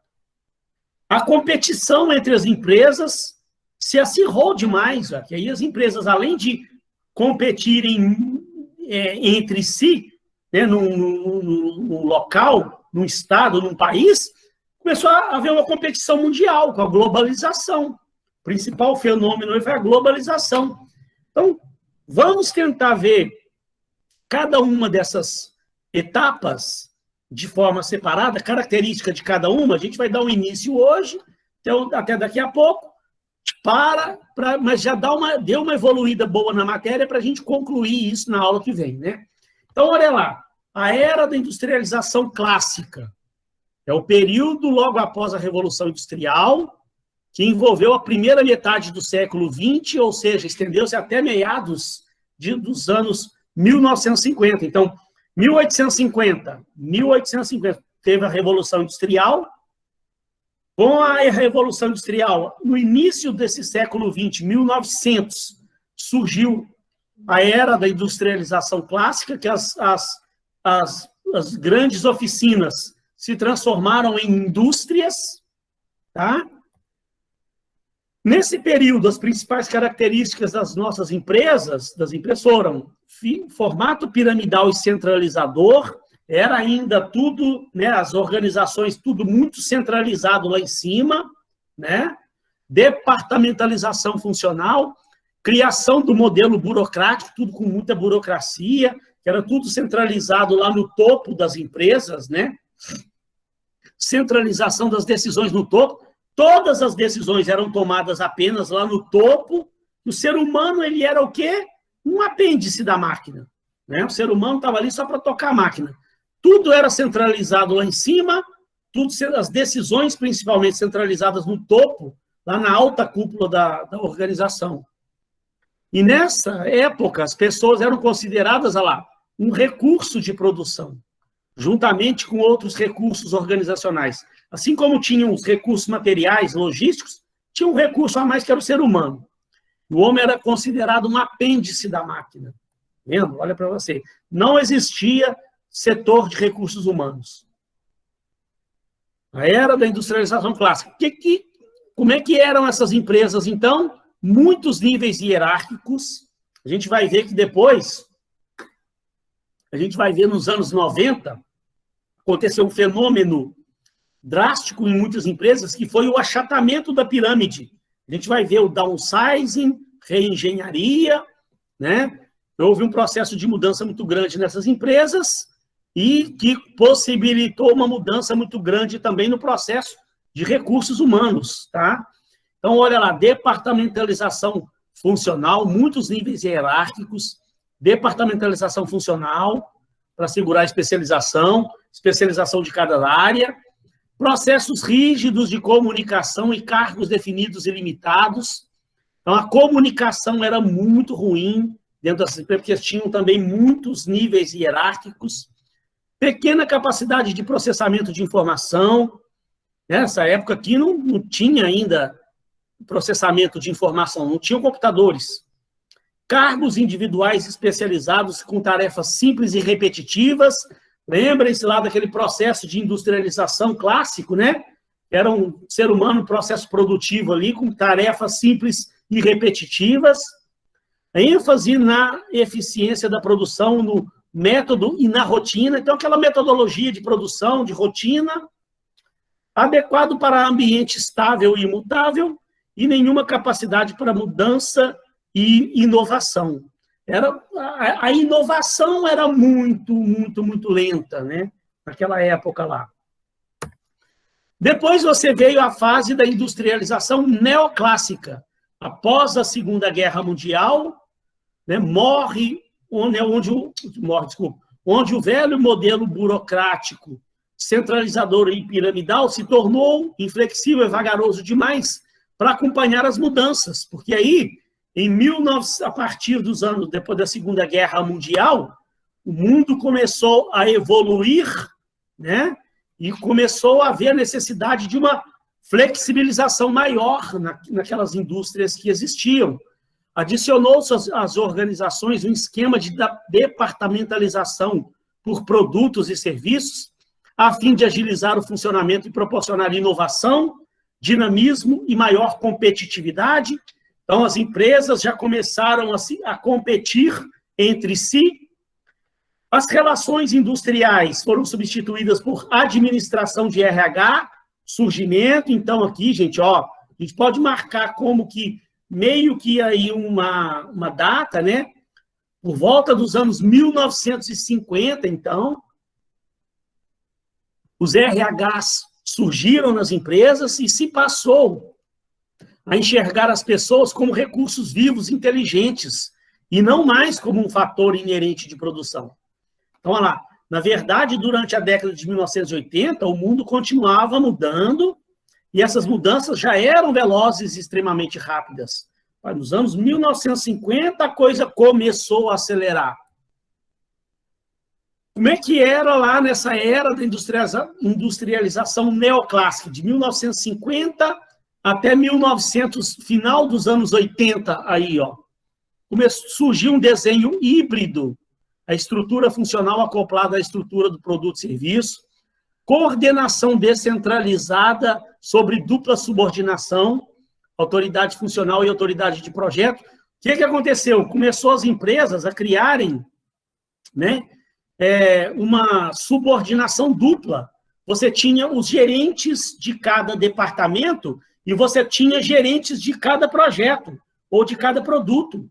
a competição entre as empresas se acirrou demais. Que aí as empresas, além de competirem entre si, né, num local, num estado, num país, começou a haver uma competição mundial com a globalização. O principal fenômeno foi a globalização. Então, vamos tentar ver cada uma dessas etapas de forma separada, característica de cada uma. A gente vai dar um início hoje, até daqui a pouco, mas já deu uma evoluída boa na matéria para a gente concluir isso na aula que vem, né? Então, olha lá, a era da industrialização clássica é o período logo após a Revolução Industrial, que envolveu a primeira metade do século XX, ou seja, estendeu-se até meados dos anos 1950. Então, 1850, teve a Revolução Industrial. Com a Revolução Industrial, no início desse século XX, 1900, surgiu a era da industrialização clássica, que as grandes oficinas se transformaram em indústrias, tá? Nesse período, as principais características das nossas empresas, foram formato piramidal e centralizador, era ainda tudo, né, as organizações, tudo muito centralizado lá em cima, né? Departamentalização funcional, criação do modelo burocrático, tudo com muita burocracia, que era tudo centralizado lá no topo das empresas, né? Centralização das decisões no topo. Todas as decisões eram tomadas apenas lá no topo. O ser humano, ele era o quê? Um apêndice da máquina, né? O ser humano estava ali só para tocar a máquina. Tudo era centralizado lá em cima, as decisões principalmente centralizadas no topo, lá na alta cúpula da organização. E nessa época, as pessoas eram consideradas, olha lá, um recurso de produção, juntamente com outros recursos organizacionais. Assim como tinham os recursos materiais, logísticos, tinha um recurso a mais que era o ser humano. O homem era considerado um apêndice da máquina. Vendo? Olha para você. Não existia setor de recursos humanos. A era da industrialização clássica. Como é que eram essas empresas, então? Muitos níveis hierárquicos. A gente vai ver que depois, nos anos 90, aconteceu um fenômeno drástico em muitas empresas, que foi o achatamento da pirâmide. A gente vai ver o downsizing, reengenharia, né? Houve um processo de mudança muito grande nessas empresas e que possibilitou uma mudança muito grande também no processo de recursos humanos, tá? Então, olha lá, departamentalização funcional, muitos níveis hierárquicos, departamentalização funcional, para assegurar a especialização de cada área, processos rígidos de comunicação e cargos definidos e limitados. Então, a comunicação era muito ruim dentro das empresas, porque tinham também muitos níveis hierárquicos, pequena capacidade de processamento de informação. Nessa época aqui não tinha ainda processamento de informação, não tinham computadores. Cargos individuais especializados com tarefas simples e repetitivas. Lembrem-se lá daquele processo de industrialização clássico, né? Era um ser humano, um processo produtivo ali, com tarefas simples e repetitivas. A ênfase na eficiência da produção, método e na rotina. Então, aquela metodologia de produção, de rotina, adequado para ambiente estável e imutável, e nenhuma capacidade para mudança e inovação. A inovação era muito lenta, né? Naquela época lá. Depois você veio a fase da industrialização neoclássica. Após a Segunda Guerra Mundial, né, onde o velho modelo burocrático, centralizador e piramidal se tornou inflexível e vagaroso demais para acompanhar as mudanças. Porque aí, a partir dos anos depois da Segunda Guerra Mundial, o mundo começou a evoluir, né? E começou a haver a necessidade de uma flexibilização maior naquelas indústrias que existiam. Adicionou-se às organizações um esquema de departamentalização por produtos e serviços, a fim de agilizar o funcionamento e proporcionar inovação, dinamismo e maior competitividade. Então, as empresas já começaram a competir entre si. As relações industriais foram substituídas por administração de RH, surgimento. Então, aqui, gente, ó, a gente pode marcar como que, meio que aí uma data, né? Por volta dos anos 1950, então, os RHs surgiram nas empresas e se passou a enxergar as pessoas como recursos vivos, inteligentes, e não mais como um fator inerente de produção. Então, olha lá, na verdade, durante a década de 1980, o mundo continuava mudando, e essas mudanças já eram velozes e extremamente rápidas. Nos anos 1950, a coisa começou a acelerar. Como é que era lá nessa era da industrialização neoclássica, de 1950 até 1900, final dos anos 80, aí, ó. Surgiu um desenho híbrido, a estrutura funcional acoplada à estrutura do produto e serviço, coordenação descentralizada sobre dupla subordinação, autoridade funcional e autoridade de projeto. O que aconteceu? Começou as empresas a criarem, né, uma subordinação dupla. Você tinha os gerentes de cada departamento e você tinha gerentes de cada projeto ou de cada produto.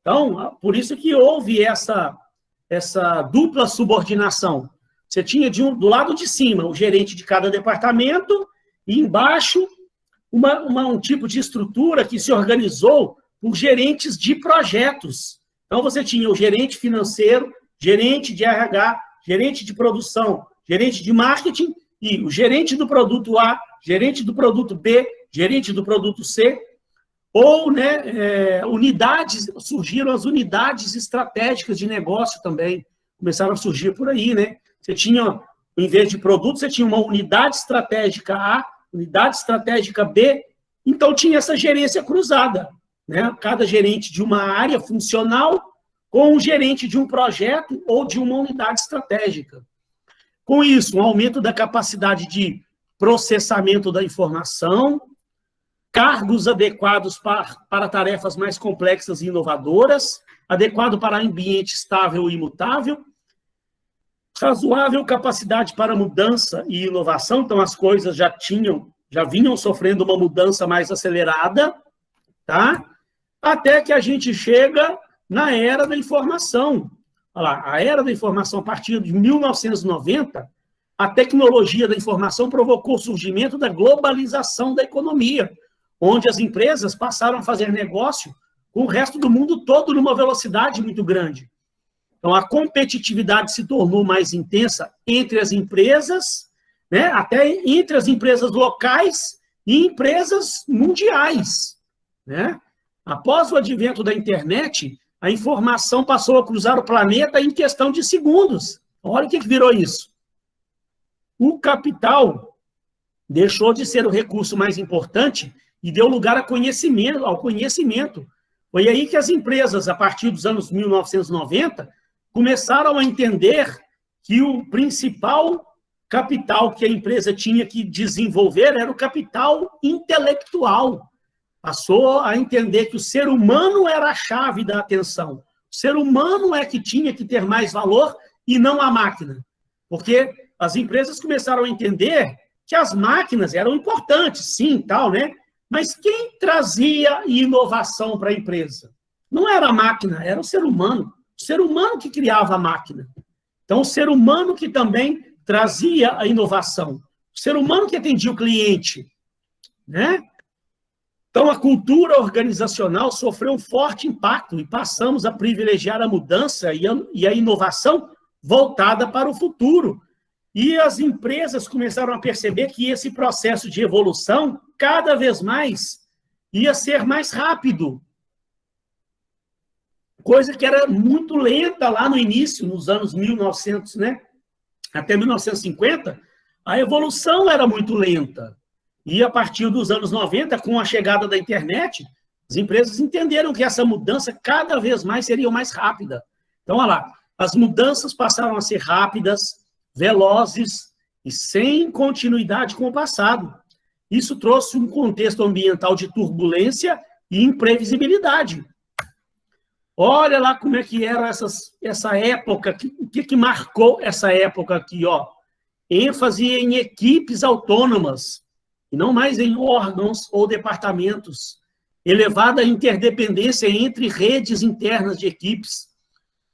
Então, por isso que houve essa dupla subordinação. Você tinha do lado de cima o gerente de cada departamento e embaixo um tipo de estrutura que se organizou por gerentes de projetos. Então, você tinha o gerente financeiro, gerente de RH, gerente de produção, gerente de marketing e o gerente do produto A, gerente do produto B, gerente do produto C, ou, né, surgiram as unidades estratégicas de negócio também, começaram a surgir por aí, né? Você tinha, em vez de produto, você tinha uma unidade estratégica A, unidade estratégica B, então tinha essa gerência cruzada, né? Cada gerente de uma área funcional com o gerente de um projeto ou de uma unidade estratégica. Com isso, um aumento da capacidade de processamento da informação, cargos adequados para tarefas mais complexas e inovadoras, adequado para ambiente estável e imutável, razoável capacidade para mudança e inovação, então as coisas já vinham sofrendo uma mudança mais acelerada, tá? Até que a gente chega na era da informação. Olha lá, a era da informação, a partir de 1990, a tecnologia da informação provocou o surgimento da globalização da economia, onde as empresas passaram a fazer negócio com o resto do mundo todo numa velocidade muito grande. Então, a competitividade se tornou mais intensa entre as empresas, né, até entre as empresas locais e empresas mundiais, né? Após o advento da internet, a informação passou a cruzar o planeta em questão de segundos. Olha o que virou isso. O capital deixou de ser o recurso mais importante e deu lugar ao conhecimento. Foi aí que as empresas, a partir dos anos 1990, começaram a entender que o principal capital que a empresa tinha que desenvolver era o capital intelectual. Passou a entender que o ser humano era a chave da atenção. O ser humano é que tinha que ter mais valor e não a máquina. Porque as empresas começaram a entender que as máquinas eram importantes, sim, tal, né? Mas quem trazia inovação para a empresa? Não era a máquina, era o ser humano. O ser humano que criava a máquina. Então, o ser humano que também trazia a inovação. O ser humano que atendia o cliente, né? Então, a cultura organizacional sofreu um forte impacto e passamos a privilegiar a mudança e a inovação voltada para o futuro. E as empresas começaram a perceber que esse processo de evolução, cada vez mais, ia ser mais rápido. Coisa que era muito lenta lá no início, nos anos 1900, né? Até 1950, a evolução era muito lenta. E a partir dos anos 90, com a chegada da internet, as empresas entenderam que essa mudança cada vez mais seria mais rápida. Então, olha lá, as mudanças passaram a ser rápidas, velozes e sem continuidade com o passado. Isso trouxe um contexto ambiental de turbulência e imprevisibilidade. Olha lá como é que era essa época, o que marcou essa época aqui, ó? ênfase em equipes autônomas, e não mais em órgãos ou departamentos, elevada interdependência entre redes internas de equipes,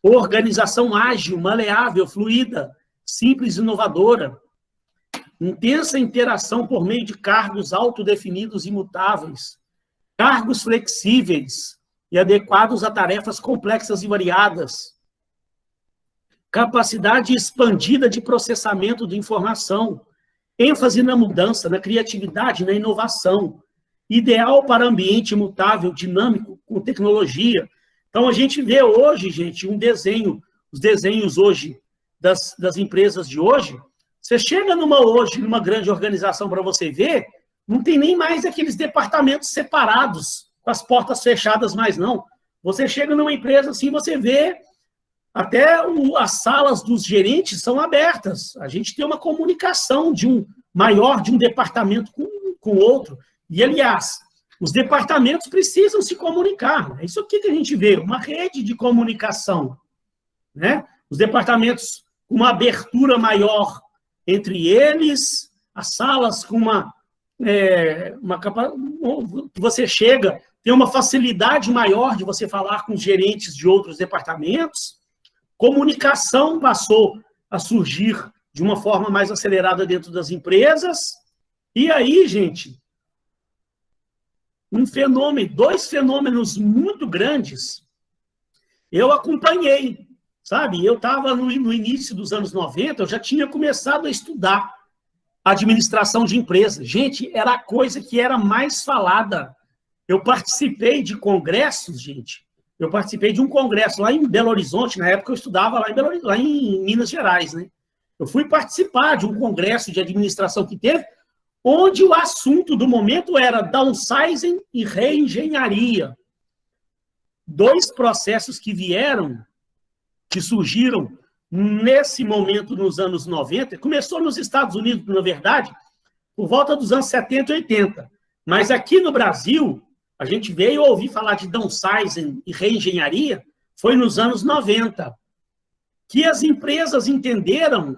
organização ágil, maleável, fluida, simples e inovadora, intensa interação por meio de cargos autodefinidos e imutáveis, cargos flexíveis e adequados a tarefas complexas e variadas, capacidade expandida de processamento de informação, ênfase na mudança, na criatividade, na inovação, ideal para ambiente imutável, dinâmico, com tecnologia. Então, a gente vê hoje, gente, um desenho, os desenhos hoje das empresas de hoje, você chega numa grande organização para você ver, não tem nem mais aqueles departamentos separados, com as portas fechadas mais não. Você chega numa empresa assim, você vê até as salas dos gerentes são abertas. A gente tem uma comunicação de um departamento com o outro. E, aliás, os departamentos precisam se comunicar. É isso aqui que a gente vê, uma rede de comunicação, né? Os departamentos com uma abertura maior entre eles, as salas com que você chega, tem uma facilidade maior de você falar com os gerentes de outros departamentos. Comunicação passou a surgir de uma forma mais acelerada dentro das empresas. E aí, gente, dois fenômenos muito grandes, eu acompanhei, sabe? Eu estava no início dos anos 90, eu já tinha começado a estudar administração de empresas. Gente, era a coisa que era mais falada. Eu participei de congressos, gente. Eu participei de um congresso lá em Belo Horizonte, na época eu estudava lá em Minas Gerais, né? Eu fui participar de um congresso de administração que teve, onde o assunto do momento era downsizing e reengenharia. Dois processos que surgiram nesse momento nos anos 90, começou nos Estados Unidos, na verdade, por volta dos anos 70 e 80. Mas aqui no Brasil, a gente veio ouvir falar de downsizing e reengenharia, foi nos anos 90, que as empresas entenderam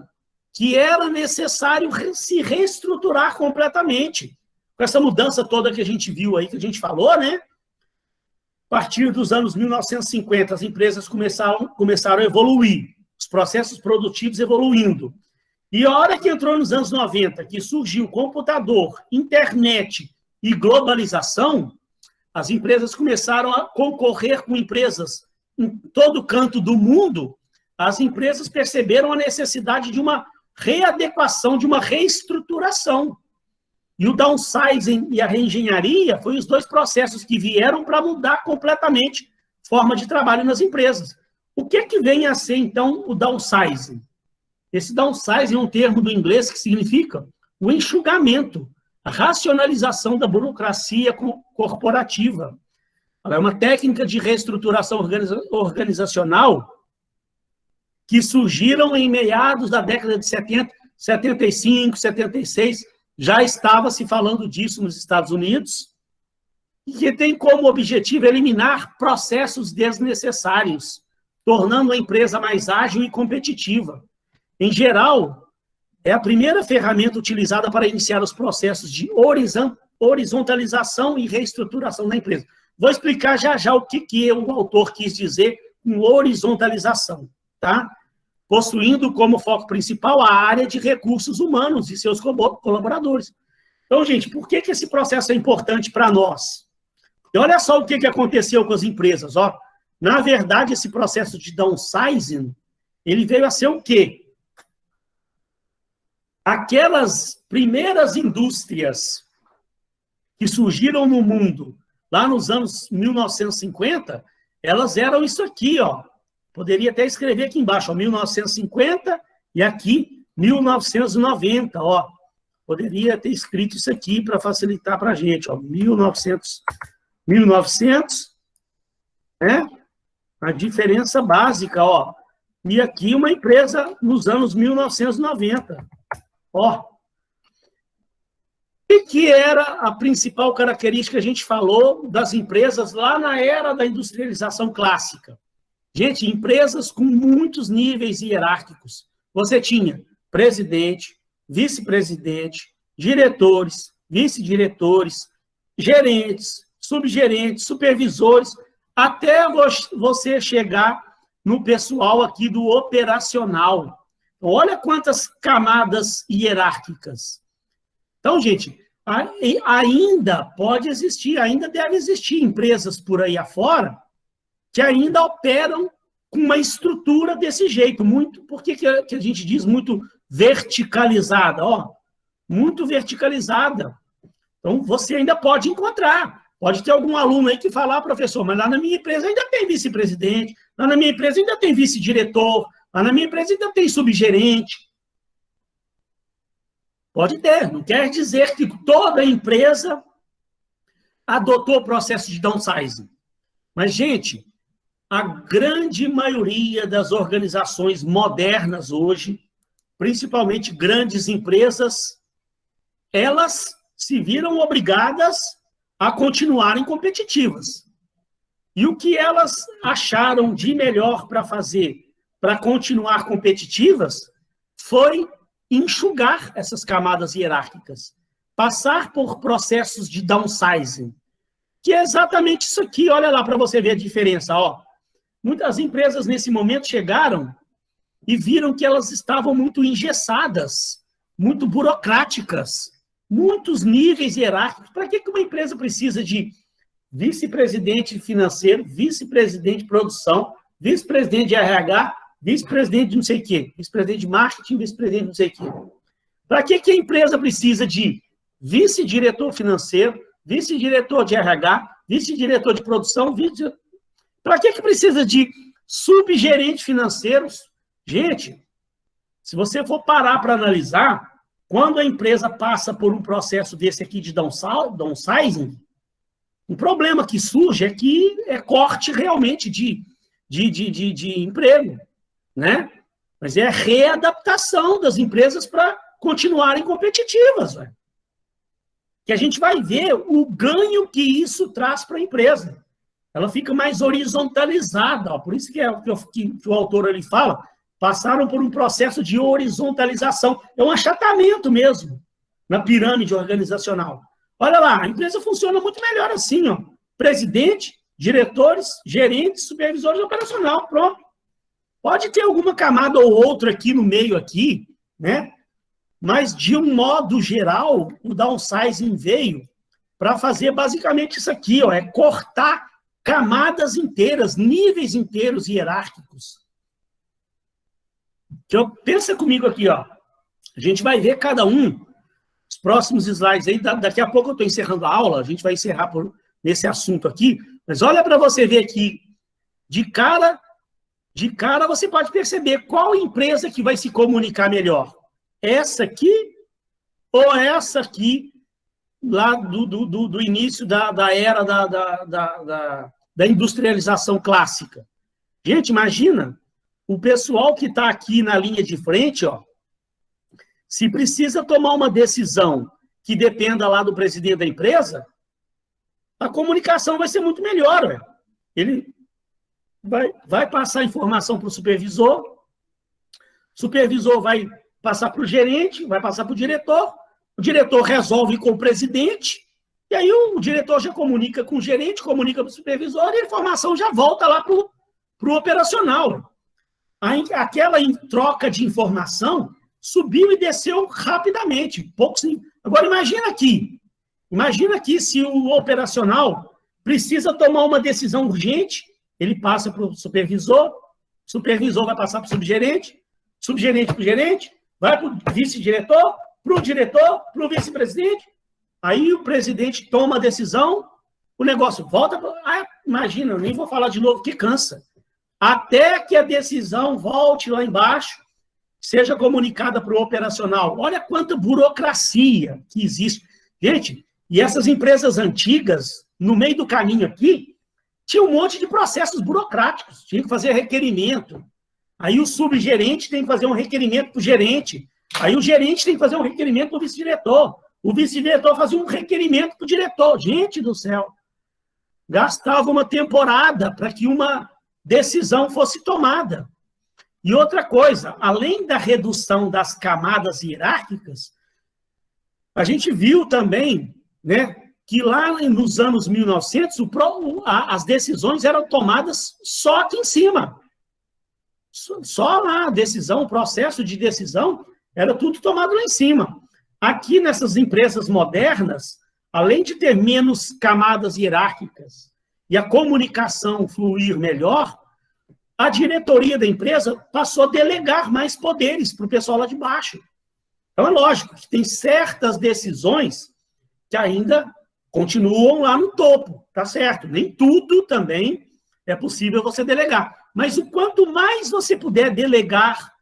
que era necessário se reestruturar completamente. Com essa mudança toda que a gente viu aí, que a gente falou, né? A partir dos anos 1950, as empresas começaram a evoluir, os processos produtivos evoluindo. E a hora que entrou nos anos 90, que surgiu computador, internet e globalização, as empresas começaram a concorrer com empresas em todo canto do mundo. As empresas perceberam a necessidade de uma readequação, de uma reestruturação. E o downsizing e a reengenharia foram os dois processos que vieram para mudar completamente a forma de trabalho nas empresas. O que é que vem a ser, então, o downsizing? Esse downsizing é um termo do inglês que significa o enxugamento, a racionalização da burocracia corporativa. Ela é uma técnica de reestruturação organizacional que surgiram em meados da década de 70, 75, 76, já estava se falando disso nos Estados Unidos, e que tem como objetivo eliminar processos desnecessários, tornando a empresa mais ágil e competitiva. Em geral, é a primeira ferramenta utilizada para iniciar os processos de horizontalização e reestruturação da empresa. Vou explicar já o que o autor quis dizer com horizontalização, tá? Possuindo como foco principal a área de recursos humanos e seus colaboradores. Então, gente, por que esse processo é importante para nós? E olha só o que aconteceu com as empresas, ó. Na verdade, esse processo de downsizing, ele veio a ser o quê? Aquelas primeiras indústrias que surgiram no mundo lá nos anos 1950, elas eram isso aqui, ó. Poderia até escrever aqui embaixo, ó, 1950 e aqui 1990, ó. Poderia ter escrito isso aqui para facilitar para a gente, ó. 1900, né? A diferença básica, ó. E aqui uma empresa nos anos 1990. Ó. O que era a principal característica que a gente falou das empresas lá na era da industrialização clássica? Gente, empresas com muitos níveis hierárquicos. Você tinha presidente, vice-presidente, diretores, vice-diretores, gerentes, subgerentes, supervisores, até você chegar no pessoal aqui do operacional. Olha quantas camadas hierárquicas. Então, gente, ainda pode existir, ainda deve existir empresas por aí afora que ainda operam com uma estrutura desse jeito, muito, por que a gente diz muito verticalizada? Ó, muito verticalizada. Então, você ainda pode encontrar. Pode ter algum aluno aí que falar, professor, mas lá na minha empresa ainda tem vice-presidente, lá na minha empresa ainda tem vice-diretor, lá na minha empresa ainda tem subgerente. Pode ter, não quer dizer que toda empresa adotou o processo de downsizing. Mas, gente, a grande maioria das organizações modernas hoje, principalmente grandes empresas, elas se viram obrigadas a continuarem competitivas. E o que elas acharam de melhor para fazer para continuar competitivas foi enxugar essas camadas hierárquicas, passar por processos de downsizing, que é exatamente isso aqui. Olha lá para você ver a diferença. Ó. Muitas empresas nesse momento chegaram e viram que elas estavam muito engessadas, muito burocráticas, muitos níveis hierárquicos. Para que uma empresa precisa de vice-presidente financeiro, vice-presidente de produção, vice-presidente de RH, vice-presidente de não sei o quê, vice-presidente de marketing, vice-presidente de não sei o quê? Para que a empresa precisa de vice-diretor financeiro, vice-diretor de RH, vice-diretor de produção, para que precisa de subgerente financeiros? Gente, se você for parar para analisar, quando a empresa passa por um processo desse aqui de downsizing, um problema que surge é que é corte realmente de emprego, né? Mas é a readaptação das empresas para continuarem competitivas, velho. Que a gente vai ver o ganho que isso traz para a empresa. Ela fica mais horizontalizada, ó. Por isso que o autor ali fala, passaram por um processo de horizontalização. É um achatamento mesmo na pirâmide organizacional. Olha lá, a empresa funciona muito melhor assim, ó. Presidente, diretores, gerentes, supervisores operacional, pronto. Pode ter alguma camada ou outra aqui no meio aqui, né? Mas, de um modo geral, o downsizing veio para fazer basicamente isso aqui, ó, é cortar camadas inteiras, níveis inteiros hierárquicos. Então, pensa comigo aqui, ó. A gente vai ver cada um, os próximos slides aí, daqui a pouco eu estou encerrando a aula, a gente vai encerrar nesse assunto aqui, mas olha para você ver aqui, de cara você pode perceber qual empresa que vai se comunicar melhor. Essa aqui ou essa aqui, lá do início da era da industrialização clássica. Gente, imagina, o pessoal que está aqui na linha de frente, ó, se precisa tomar uma decisão que dependa lá do presidente da empresa, a comunicação vai ser muito melhor. Ele vai passar a informação para o supervisor vai passar para o gerente, vai passar para o diretor resolve com o presidente, e aí o diretor já comunica com o gerente, comunica para o supervisor, e a informação já volta lá para o operacional. Aquela troca de informação subiu e desceu rapidamente. Agora, imagina aqui se o operacional precisa tomar uma decisão urgente, ele passa para o supervisor vai passar para o subgerente para o gerente, vai para o vice-diretor, para o vice-presidente, aí o presidente toma a decisão, o negócio volta para... imagina, eu nem vou falar de novo, que cansa. Até que a decisão volte lá embaixo, seja comunicada para o operacional. Olha quanta burocracia que existe. Gente, e essas empresas antigas, no meio do caminho aqui, tinha um monte de processos burocráticos, tinha que fazer requerimento. Aí o subgerente tem que fazer um requerimento para o gerente. Aí o gerente tem que fazer um requerimento para o vice-diretor. O vice-diretor fazia um requerimento para o diretor. Gente do céu! Gastava uma temporada para que uma decisão fosse tomada. E outra coisa, além da redução das camadas hierárquicas, a gente viu também, né, que lá nos anos 1900, as decisões eram tomadas só aqui em cima. Só lá a decisão, o processo de decisão, era tudo tomado lá em cima. Aqui, nessas empresas modernas, além de ter menos camadas hierárquicas e a comunicação fluir melhor, a diretoria da empresa passou a delegar mais poderes para o pessoal lá de baixo. Então, é lógico que tem certas decisões que ainda continuam lá no topo, tá certo? Nem tudo também é possível você delegar. Mas o quanto mais você puder delegar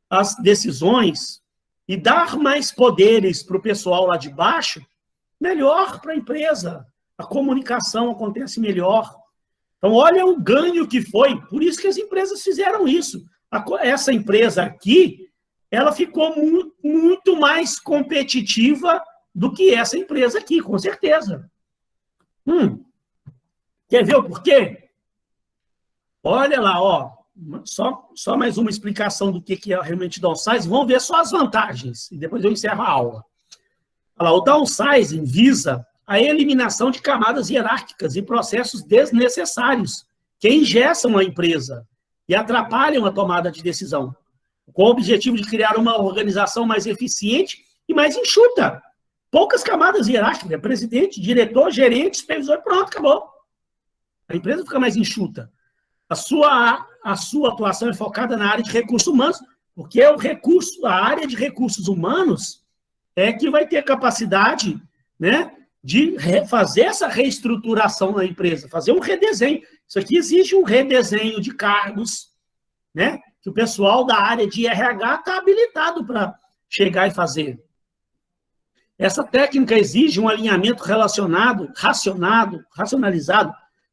as decisões e dar mais poderes para o pessoal lá de baixo, melhor para a empresa. A comunicação acontece melhor. Então, olha o ganho que foi. Por isso que as empresas fizeram isso. Essa empresa aqui, ela ficou muito mais competitiva do que essa empresa aqui, com certeza. Quer ver o porquê? Olha lá, ó, só mais uma explicação do que é realmente downsizing. Vamos ver só as vantagens, e depois eu encerro a aula. Olha lá, o downsizing visa a eliminação de camadas hierárquicas e processos desnecessários que engessam a empresa e atrapalham a tomada de decisão, com o objetivo de criar uma organização mais eficiente e mais enxuta. Poucas camadas hierárquicas, presidente, diretor, gerente, supervisor, pronto, acabou. A empresa fica mais enxuta. A sua atuação é focada na área de recursos humanos, porque a área de recursos humanos é que vai ter capacidade, né, de fazer essa reestruturação na empresa, fazer um redesenho. Isso aqui exige um redesenho de cargos, né, que o pessoal da área de RH está habilitado para chegar e fazer. Essa técnica exige um alinhamento racionalizado,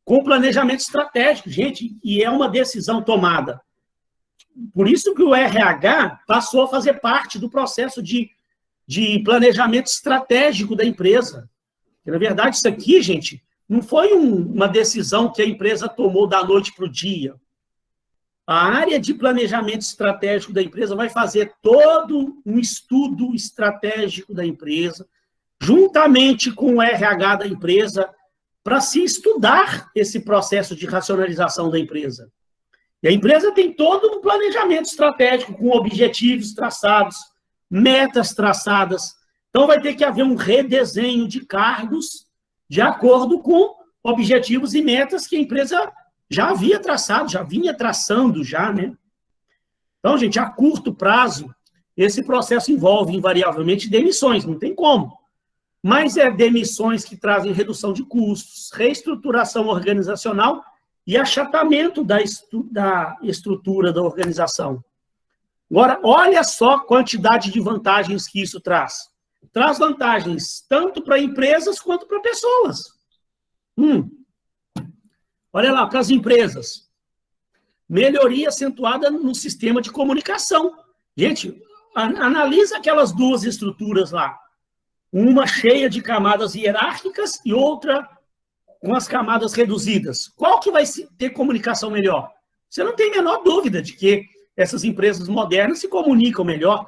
com o planejamento estratégico, gente, e é uma decisão tomada. Por isso que o RH passou a fazer parte do processo de planejamento estratégico da empresa. Porque, na verdade, isso aqui, gente, não foi uma decisão que a empresa tomou da noite para o dia. A área de planejamento estratégico da empresa vai fazer todo um estudo estratégico da empresa, juntamente com o RH da empresa, para se estudar esse processo de racionalização da empresa. E a empresa tem todo um planejamento estratégico com objetivos traçados, metas traçadas. Então, vai ter que haver um redesenho de cargos de acordo com objetivos e metas que a empresa já havia traçado, já vinha traçando, né? Então, gente, a curto prazo, esse processo envolve, invariavelmente, demissões, não tem como. Mas é demissões que trazem redução de custos, reestruturação organizacional e achatamento da estrutura da organização. Agora, olha só a quantidade de vantagens que isso traz. Traz vantagens tanto para empresas quanto para pessoas. Olha lá, para as empresas. Melhoria acentuada no sistema de comunicação. Gente, analisa aquelas duas estruturas lá. Uma cheia de camadas hierárquicas e outra com as camadas reduzidas, qual que vai ter comunicação melhor? Você não tem a menor dúvida de que essas empresas modernas se comunicam melhor.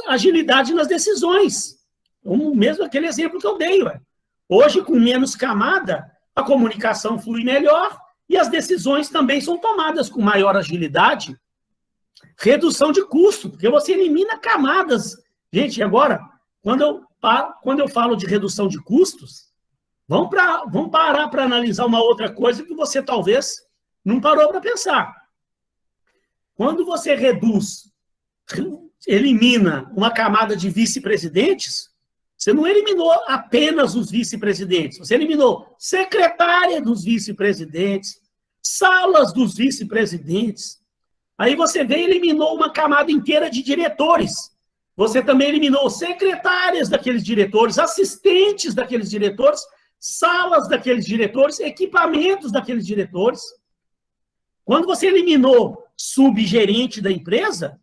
Agilidade nas decisões. Mesmo aquele exemplo que eu dei. Ué. Hoje, com menos camada, a comunicação flui melhor e as decisões também são tomadas com maior agilidade. Redução de custo, porque você elimina camadas. Gente, agora, quando eu falo de redução de custos, vamos parar para analisar uma outra coisa que você talvez não parou para pensar. Quando você elimina uma camada de vice-presidentes, você não eliminou apenas os vice-presidentes, você eliminou secretária dos vice-presidentes, salas dos vice-presidentes. Aí você vem e eliminou uma camada inteira de diretores. Você também eliminou secretárias daqueles diretores, assistentes daqueles diretores, salas daqueles diretores, equipamentos daqueles diretores. Quando você eliminou subgerente da empresa,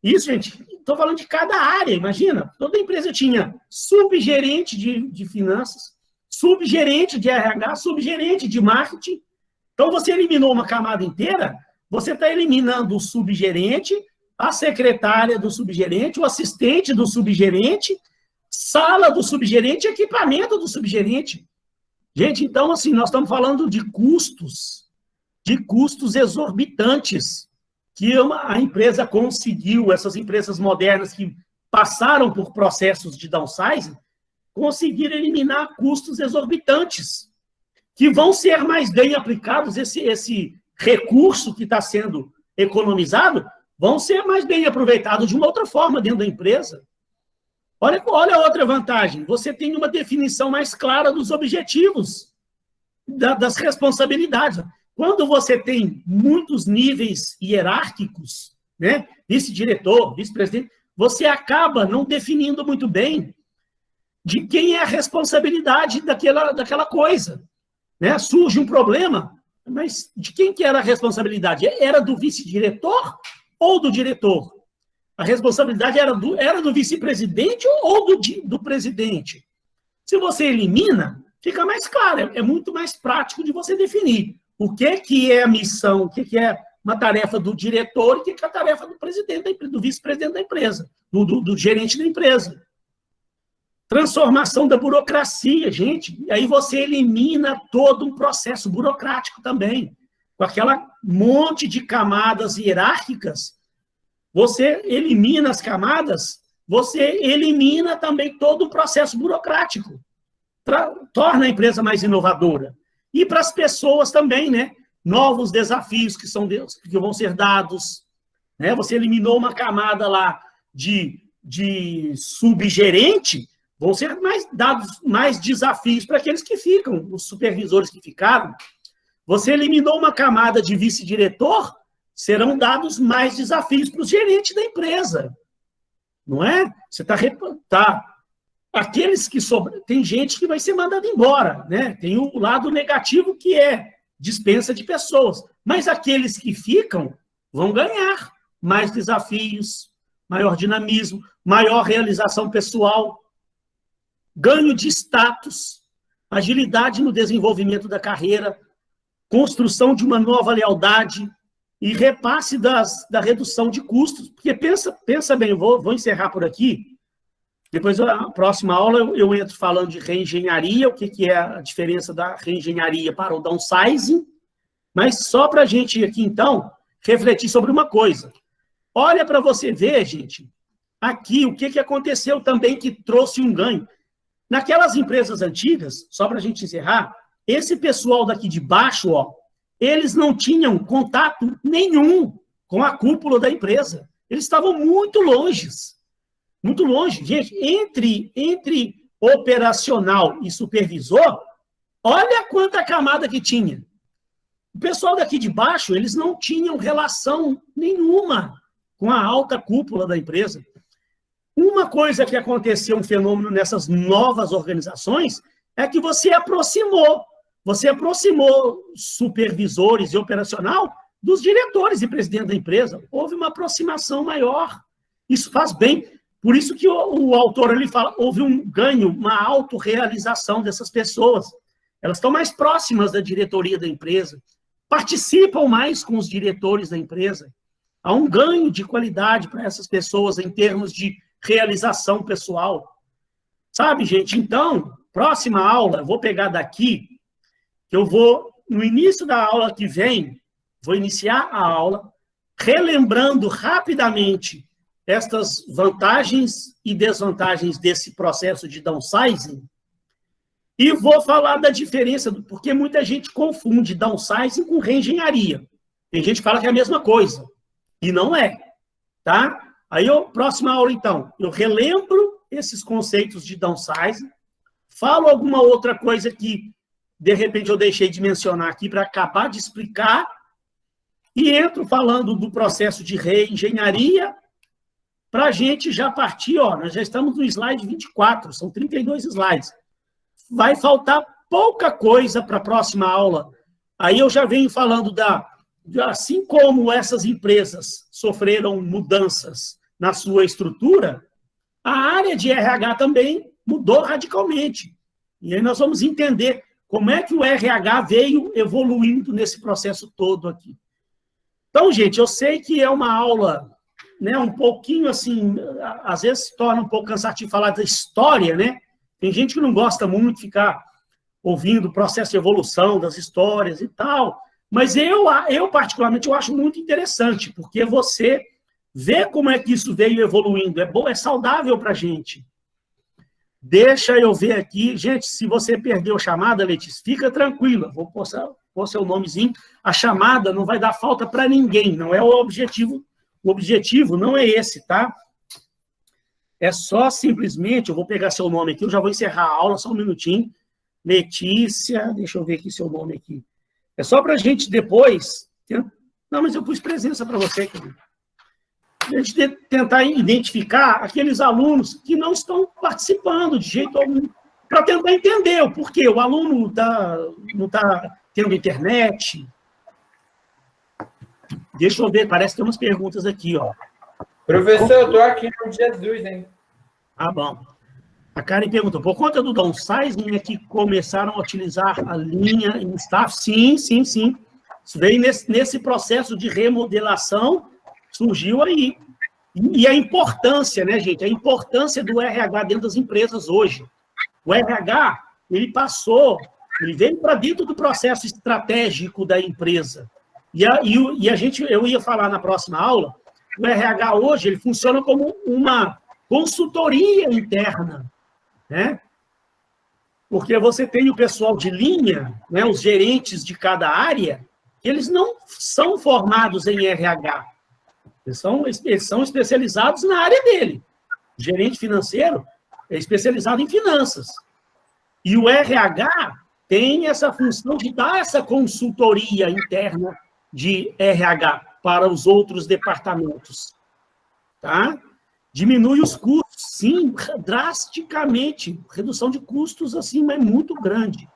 isso, gente, estou falando de cada área, imagina, toda empresa tinha subgerente de finanças, subgerente de RH, subgerente de marketing. Então, você eliminou uma camada inteira, você está eliminando o subgerente, a secretária do subgerente, o assistente do subgerente, sala do subgerente, equipamento do subgerente. Gente, então, assim, nós estamos falando de custos exorbitantes que a empresa conseguiu, essas empresas modernas que passaram por processos de downsizing, conseguiram eliminar custos exorbitantes, que vão ser mais bem aplicados, esse recurso que está sendo economizado, vão ser mais bem aproveitados de uma outra forma dentro da empresa. Olha a outra vantagem, você tem uma definição mais clara dos objetivos, das responsabilidades. Quando você tem muitos níveis hierárquicos, né, vice-diretor, vice-presidente, você acaba não definindo muito bem de quem é a responsabilidade daquela coisa. Né? Surge um problema, mas de quem que era a responsabilidade? Era do vice-diretor ou do diretor? A responsabilidade era do vice-presidente ou do presidente? Se você elimina, fica mais claro, é muito mais prático de você definir o que é a missão, o que é uma tarefa do diretor e o que é a tarefa do presidente da empresa, do vice-presidente da empresa, do gerente da empresa. Transformação da burocracia, gente. E aí você elimina todo um processo burocrático também. Com aquela monte de camadas hierárquicas, você elimina as camadas, você elimina também todo o processo burocrático. Torna a empresa mais inovadora. E para as pessoas também, né? Novos desafios que vão ser dados. Né? Você eliminou uma camada lá de subgerente, vão ser dados mais desafios para aqueles que ficam, os supervisores que ficaram. Você eliminou uma camada de vice-diretor, serão dados mais desafios para os gerentes da empresa. Não é? Você está... Aqueles que sobram... Tem gente que vai ser mandada embora, né? Tem o lado negativo que é dispensa de pessoas. Mas aqueles que ficam vão ganhar mais desafios, maior dinamismo, maior realização pessoal, ganho de status, agilidade no desenvolvimento da carreira, construção de uma nova lealdade e repasse da redução de custos. Porque pensa bem, eu vou encerrar por aqui. Depois, na próxima aula, eu entro falando de reengenharia, o que é a diferença da reengenharia para o downsizing. Mas só para a gente aqui, então, refletir sobre uma coisa. Olha para você ver, gente, aqui o que aconteceu também que trouxe um ganho. Naquelas empresas antigas, só para a gente encerrar, esse pessoal daqui de baixo, ó, eles não tinham contato nenhum com a cúpula da empresa. Eles estavam muito longe. Muito longe. Gente, entre operacional e supervisor, olha quanta camada que tinha. O pessoal daqui de baixo, eles não tinham relação nenhuma com a alta cúpula da empresa. Uma coisa que aconteceu, um fenômeno nessas novas organizações, é que você aproximou supervisores e operacional dos diretores e presidente da empresa. Houve uma aproximação maior. Isso faz bem. Por isso que o autor ali fala, houve um ganho, uma autorrealização dessas pessoas. elas estão mais próximas da diretoria da empresa, participam mais com os diretores da empresa. Há um ganho de qualidade para essas pessoas em termos de realização pessoal. Sabe, gente? Então, próxima aula, eu vou pegar daqui, que eu vou, no início da aula que vem, vou iniciar a aula, relembrando rapidamente estas vantagens e desvantagens desse processo de downsizing, e vou falar da diferença, porque muita gente confunde downsizing com reengenharia. Tem gente que fala que é a mesma coisa, e não é, tá? Aí, próxima aula, então, eu relembro esses conceitos de downsizing, falo alguma outra coisa que, de repente, eu deixei de mencionar aqui para acabar de explicar, e entro falando do processo de reengenharia, para a gente já partir, nós já estamos no slide 24, são 32 slides. Vai faltar pouca coisa para a próxima aula. Aí eu já venho falando assim como essas empresas sofreram mudanças na sua estrutura, a área de RH também mudou radicalmente. E aí nós vamos entender como é que o RH veio evoluindo nesse processo todo aqui. Então, gente, eu sei que é uma aula, né, um pouquinho assim, às vezes se torna um pouco cansativo falar da história, né? Tem gente que não gosta muito de ficar ouvindo o processo de evolução das histórias e tal, mas eu particularmente, eu acho muito interessante, porque você vê como é que isso veio evoluindo, é bom, é saudável para a gente. Deixa eu ver aqui, gente, se você perdeu a chamada, Letícia, fica tranquila, vou pôr seu nomezinho, a chamada não vai dar falta para ninguém, não é o objetivo não é esse, tá? É só simplesmente, eu vou pegar seu nome aqui, eu já vou encerrar a aula, só um minutinho. Letícia, deixa eu ver aqui seu nome aqui. É só para a gente depois... Não, mas eu pus presença para você, querido. A gente tentar identificar aqueles alunos que não estão participando de jeito algum, para tentar entender o porquê. O aluno não está tendo internet. Deixa eu ver, parece que tem umas perguntas aqui, ó. Professor, eu estou aqui no Jesus, hein? Ah, bom. A Karen perguntou, por conta do downsizing é que começaram a utilizar a linha em staff? Sim. Isso veio nesse processo de remodelação, surgiu aí. E a importância, né, gente? A importância do RH dentro das empresas hoje. O RH, ele veio para dentro do processo estratégico da empresa. Eu ia falar na próxima aula, o RH hoje, ele funciona como uma consultoria interna, né? Porque você tem o pessoal de linha, né, os gerentes de cada área, eles não são formados em RH. Eles são especializados na área dele. O gerente financeiro é especializado em finanças. E o RH tem essa função de dar essa consultoria interna de RH para os outros departamentos. Tá? Diminui os custos, sim, drasticamente. Redução de custos, assim, mas muito grande.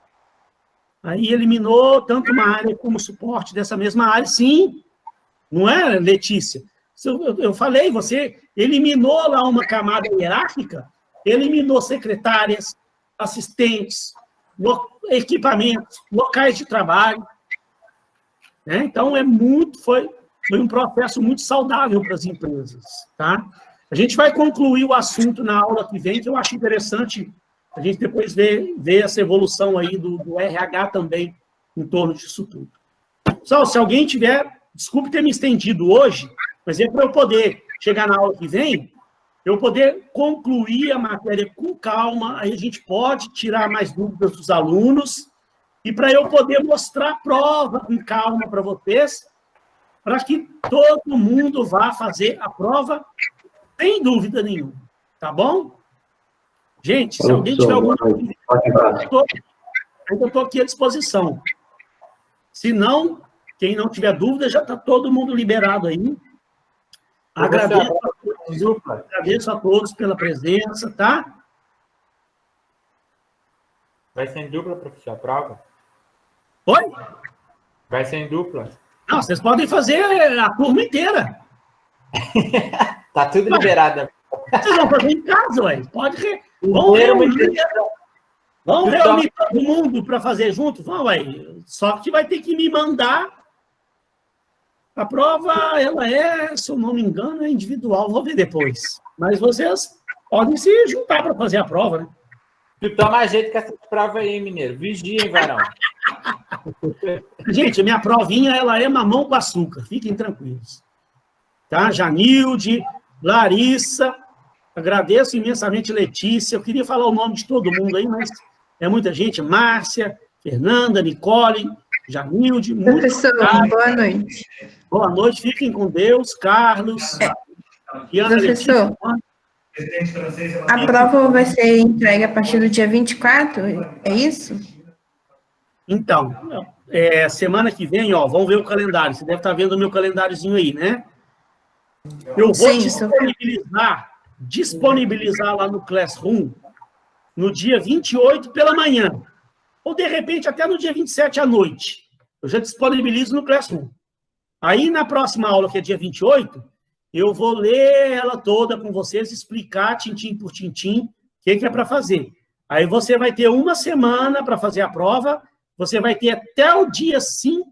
Aí eliminou tanto uma área como suporte dessa mesma área, sim. Não é, Letícia? Eu falei, você eliminou lá uma camada hierárquica, eliminou secretárias, assistentes, equipamentos, locais de trabalho. Né? Então, foi um processo muito saudável para as empresas. Tá? A gente vai concluir o assunto na aula que vem, que eu acho interessante a gente depois ver essa evolução aí do RH também em torno disso tudo. Pessoal, se alguém tiver, desculpe ter me estendido hoje, mas é para eu poder chegar na aula que vem, eu poder concluir a matéria com calma, aí a gente pode tirar mais dúvidas dos alunos, e para eu poder mostrar a prova com calma para vocês, para que todo mundo vá fazer a prova sem dúvida nenhuma. Tá bom? Gente, se alguém tiver alguma dúvida, eu estou aqui à disposição. Se não, quem não tiver dúvida, já está todo mundo liberado aí. Agradeço a todos pela presença, tá? Vai ser em dupla, professor, a prova? Oi? Vai ser em dupla. Não, vocês podem fazer a turma inteira. Tá tudo liberado. Vocês vão fazer em casa, ué. Pode. Vamos reunir todo mundo para fazer junto? Vamos aí. Só que vai ter que me mandar. A prova, ela é, se eu não me engano, é individual. Vou ver depois. Mas vocês podem se juntar para fazer a prova, né? Tu toma jeito com essa prova aí, mineiro. Vigia, hein, varão. Gente, minha provinha, ela é mamão com açúcar. Fiquem tranquilos. Tá? Janilde, Larissa, agradeço imensamente Letícia. Eu queria falar o nome de todo mundo aí, mas é muita gente. Márcia, Fernanda, Nicole, Janilde. Professor, boa noite. Boa noite, fiquem com Deus. Carlos, Diana, Professor, Letícia. a prova vai ser entregue a partir do dia 24, é isso? Então, semana que vem, ó, vamos ver o calendário. Você deve estar vendo o meu calendáriozinho aí, né? Eu vou disponibilizar lá no Classroom no dia 28 pela manhã. Ou, de repente, até no dia 27 à noite. Eu já disponibilizo no Classroom. Aí, na próxima aula, que é dia 28, eu vou ler ela toda com vocês, explicar tintim por tintim o que é para fazer. Aí você vai ter uma semana para fazer a prova, você vai ter até o dia 5,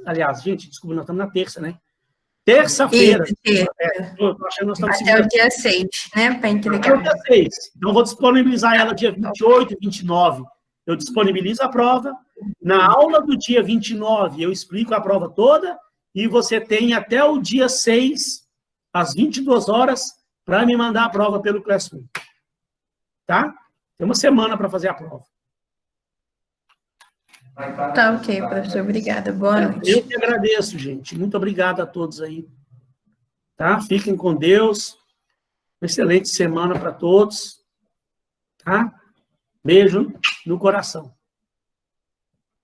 aliás, gente, desculpa, nós estamos na terça, né? Terça-feira. Até o dia 6, né? Para entregar. Até o dia 6. Então, eu vou disponibilizar ela dia 28 e 29. Eu disponibilizo a prova. Na aula do dia 29, eu explico a prova toda. E você tem até o dia 6, às 22 horas, para me mandar a prova pelo Classroom. Tá? Tem uma semana para fazer a prova. Tá ok, professor. Obrigada. Boa noite. Eu que agradeço, gente. Muito obrigado a todos aí. Tá? Fiquem com Deus. Uma excelente semana para todos. Tá? Beijo no coração.